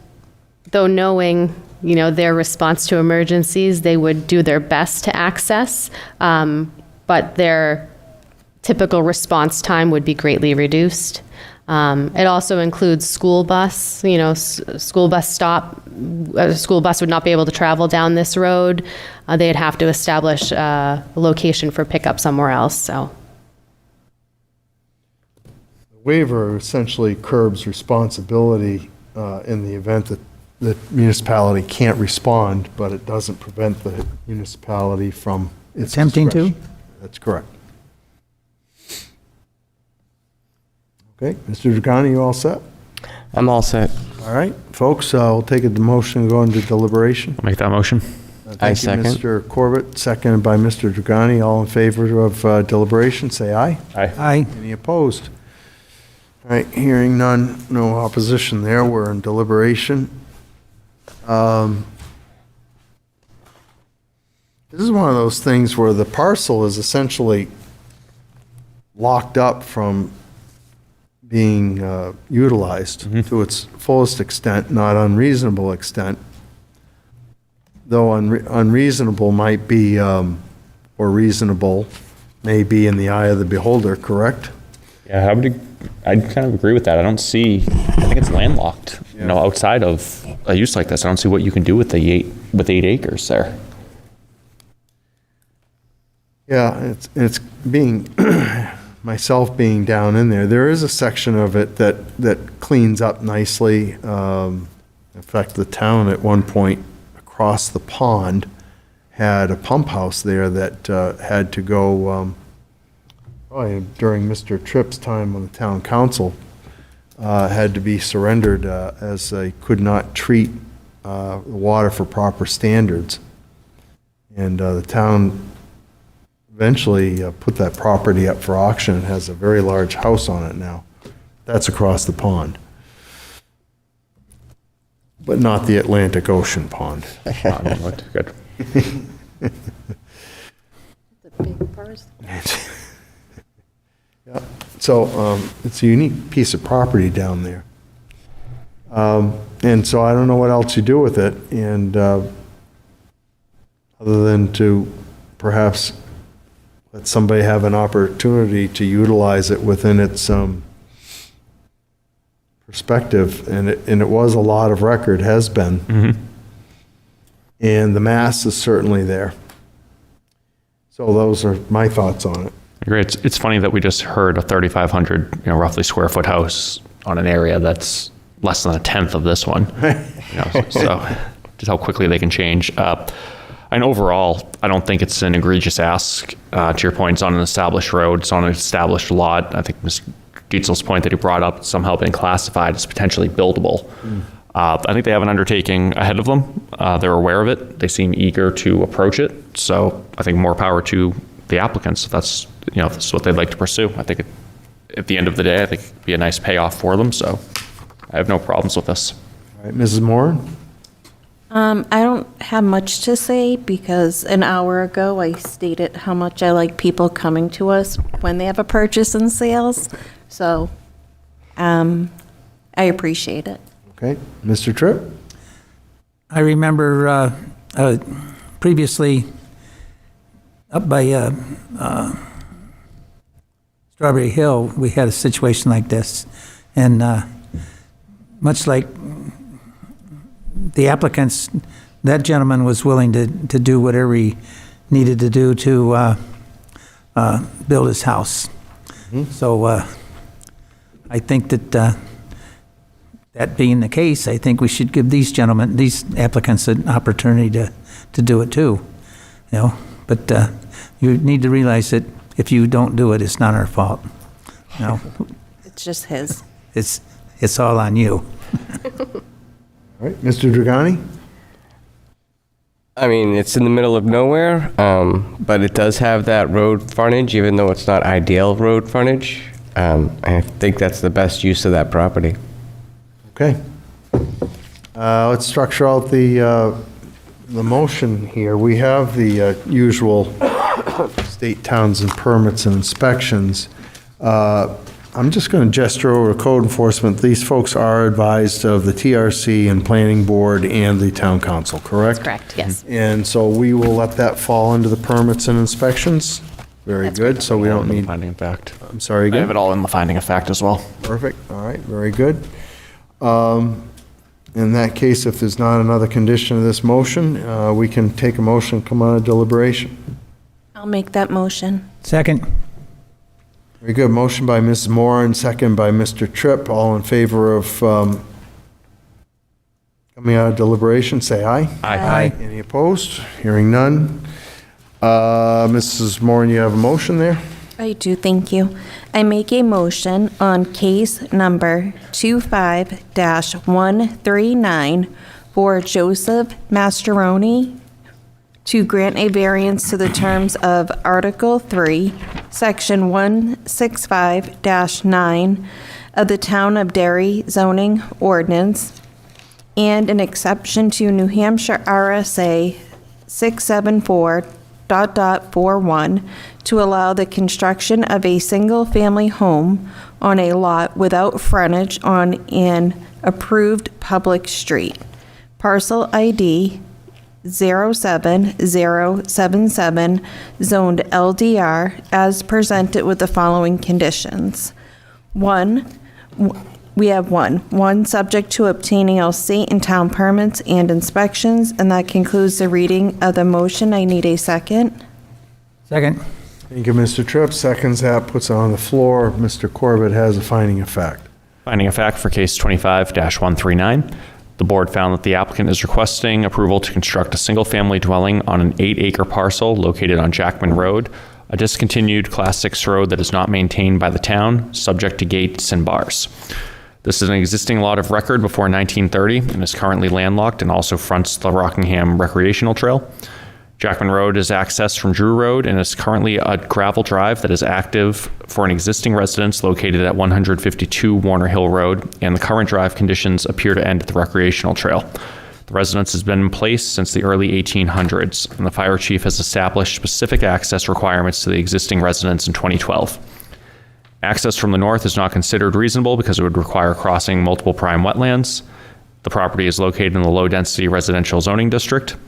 though knowing, their response to emergencies, they would do their best to access, but their typical response time would be greatly reduced. It also includes school bus, school bus stop. A school bus would not be able to travel down this road. They'd have to establish a location for pickup somewhere else, so. The waiver essentially curbs responsibility in the event that the municipality can't respond, but it doesn't prevent the municipality from its attempting to? discretion. That's correct. Okay, Mr. Dragani, you all set? I'm all set. All right, folks, we'll take a motion and go into deliberation. I'll make that motion. I Thank you, second. Mr. Corbett, seconded by Mr. Dragani. All in favor of deliberation, say aye. Aye. Any opposed? All right, hearing none, no opposition there. We're in deliberation. This is one of those things where the parcel is essentially locked up from being utilized to its fullest extent, not unreasonable extent. Though unreasonable might be, or reasonable may be in the eye of the beholder, correct? Yeah, I'd kind of agree with that. I think it's landlocked, outside of a use like this. I don't see what you can do with 8 acres there. Yeah, it's being, myself being down in there, there is a section of it that cleans up nicely. In fact, the town at one point across the pond had a pump house there that had to go, probably during Mr. Tripp's time on the town council, had to be surrendered as they could not treat the water for proper standards. And the town eventually put that property up for auction. It has a very large house on it now. That's across the pond. But not the Atlantic Ocean pond. Good. Yeah. So it's a unique piece of property down there. And so I don't know what else you do with it, and other than to perhaps let somebody have an opportunity to utilize it within its perspective, and it was a lot of record, has been. Mm-hmm. And the mass is certainly there. So those are my thoughts on it. I agree. It's funny that we just heard a 3,500, roughly square foot house on an area that's less than a tenth of this one. So just how quickly they can change. And overall, I don't think it's an egregious ask. To your point, it's on an established road, it's on an established lot. I think Mr. Dietzel's point that he brought up, somehow been classified as potentially buildable. I think they have an undertaking ahead of them. They're aware of it. They seem eager to approach it. So I think more power to the applicants if that's what they'd like to pursue. I think at the end of the day, I think it'd be a nice payoff for them. So I have no problems with this. All right, Mrs. Moore? I don't have much to say because an hour ago I stated how much I like people coming to us when they have a purchase and sales. So I appreciate it. Okay, Mr. Tripp? I remember previously up by Strawberry Hill, we had a situation like this. And much like the applicants, that gentleman was willing to do whatever he needed to do to build his house. Mm-hmm. So I think that that being the case, I think we should give these applicants an opportunity to do it too. But you need to realize that if you don't do it, it's not our fault. It's just his. It's all on you. All right, Mr. Dragani? I mean, it's in the middle of nowhere, but it does have that road frontage, even though it's not ideal road frontage. I think that's the best use of that property. Okay. Let's structure out the motion here. We have the usual state, towns, and permits and inspections. I'm just going to gesture over to code enforcement. These folks are advised of the TRC and planning board and the town council, correct? That's correct, yes. And so we will let that fall into the permits and inspections. Very good, so we don't need, Finding of fact. I'm sorry, I have again? it all in the finding of fact as well. Perfect, all right, very good. In that case, if there's not another condition of this motion, we can take a motion, come out of deliberation. I'll make that motion. Second. Very good, motion by Mrs. Moore and second by Mr. Tripp. All in favor of coming out of deliberation, say aye. Aye. Any opposed? Hearing none. Mrs. Moore, you have a motion there? I do, thank you. I make a motion on case number 25-139 for Joseph Mastroeni to grant a variance to the terms of Article 3, Section 165-9 of the Town of Derry zoning ordinance and an exception to New Hampshire RSA 674.41 to allow the construction of a single-family home on a lot without frontage on an approved public street. Parcel ID 07077, zoned LDR, as presented with the following conditions. We have one, subject to obtaining all state and town permits and inspections, and that concludes the reading of the motion. I need a second. Second. Thank you, Mr. Tripp. Seconds that, puts it on the floor. Mr. Corbett has a finding of fact. Finding of fact for case 25-139. The board found that the applicant is requesting approval to construct a single-family dwelling on an 8-acre parcel located on Jackman Road, a discontinued Class 6 road that is not maintained by the town, subject to gates and bars. This is an existing lot of record before 1930 and is currently landlocked and also fronts the Rockingham Recreational Trail. Jackman Road is accessed from Drew Road and is currently a gravel drive that is active for an existing residence located at 152 Warner Hill Road, and the current drive conditions appear to end at the recreational trail. The residence has been in place since the early 1800s, and the fire chief has established specific access requirements to the existing residence in 2012. Access from the north is not considered reasonable because it would require crossing multiple prime wetlands. The property is located in the low-density residential zoning district.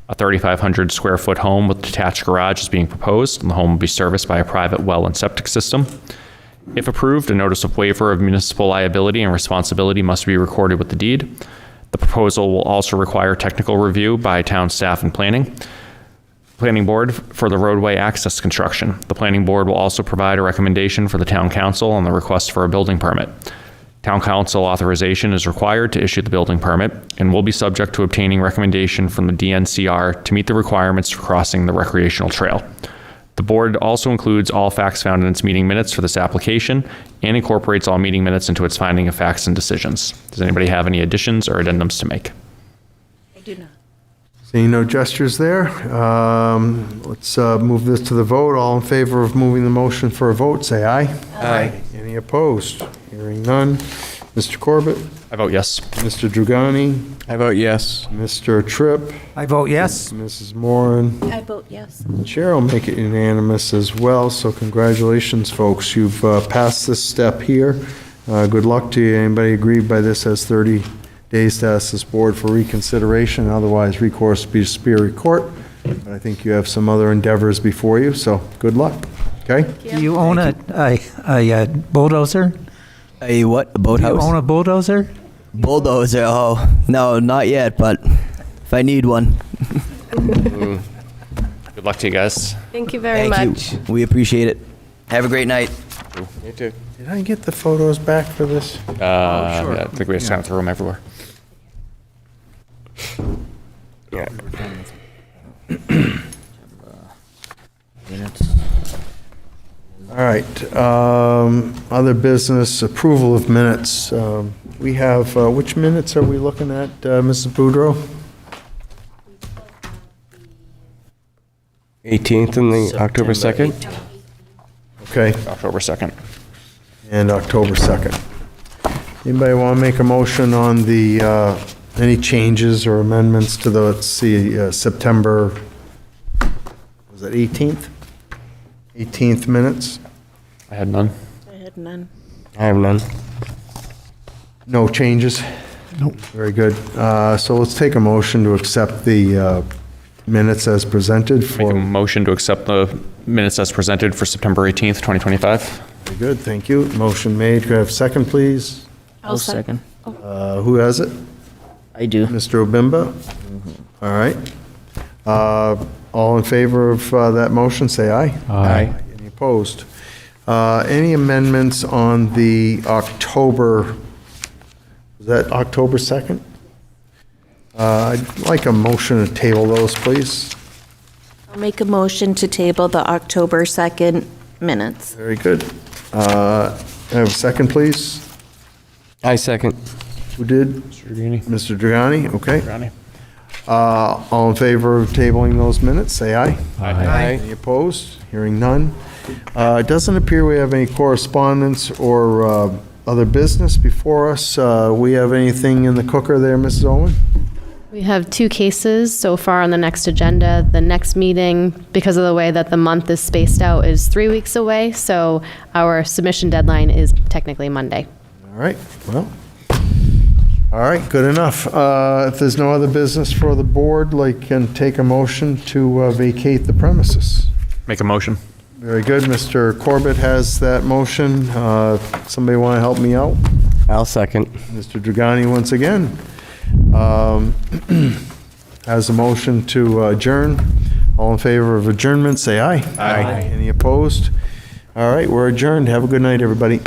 A 3,500 square foot home with detached garage is being proposed, and the home will be serviced by a private well and septic system. If approved, a notice of waiver of municipal liability and responsibility must be recorded with the deed. The proposal will also require technical review by town staff and planning. Planning Board for the roadway access construction. The Planning Board will also provide a recommendation for the Town Council on the request for a building permit. Town Council authorization is required to issue the building permit and will be subject to obtaining recommendation from the DNCR to meet the requirements for crossing the recreational trail. The board also includes all facts found in its meeting minutes for this application and incorporates all meeting minutes into its finding of facts and decisions. Does anybody have any additions or addendums to make? I do not. Seeing no gestures there, let's move this to the vote. All in favor of moving the motion for a vote, say aye. Aye. Any opposed? Hearing none. Mr. Corbett? I vote yes. Mr. Drugani? I vote yes. Mr. Tripp? I vote yes. Mrs. Moran? I vote yes. Chair will make it unanimous as well, so congratulations, folks. You've passed this step here. Good luck to you. Anybody aggrieved by this has 30 days to ask this board for reconsideration, otherwise recourse be to Superior Court. But I think you have some other endeavors before you, so good luck, okay? Do you own a bulldozer? A what? A Do boathouse? you own a bulldozer? Bulldozer? Oh, no, not yet, but if I need one. Good luck to you guys. Thank you very Thank much. you. We appreciate it. Have a great night. You too. Did I get the photos back for this? Sure. Yeah, I think we just kind of throw them everywhere. Yeah. All right, other business, approval of minutes. We have, which minutes are we looking at, Mrs. Boudreau? 18th and the October 2nd? Okay, October 2nd. and October 2nd. Anybody want to make a motion on the, any changes or amendments to the, let's see, September, was it 18th? 18th minutes? I had none. I had none. I have none. No changes? Nope. Very good. So let's take a motion to accept the minutes as presented Make a for, motion to accept the minutes as presented for September 18th, 2025. very good, thank you. Motion made, could I have a second, please? I'll second. Who has it? I do. Mr. Obimba? All right. All in favor of that motion, say aye. Aye. Any opposed? Any amendments on the October, was that October 2nd? I'd like a motion to table those, please. I'll make a motion to table the October 2nd minutes. Very good. Have a second, please? I second. Who did? Mr. Dragani. Mr. Dragani, okay. Dragani. All in favor of tabling those minutes, say aye. Aye. Any opposed? Hearing none. It doesn't appear we have any correspondence or other business before us. We have anything in the cooker there, Mrs. Owen? We have 2 cases so far on the next agenda. The next meeting, because of the way that the month is spaced out, is 3 weeks away, so our submission deadline is technically Monday. All right, well, all right, good enough. If there's no other business for the board, can take a motion to vacate the premises. Make a motion. Very good. Mr. Corbett has that motion. Somebody want to help me out? I'll second. Mr. Dragani once again has a motion to adjourn. All in favor of adjournment, say aye. Aye. Any opposed? All right, we're adjourned. Have a good night, everybody.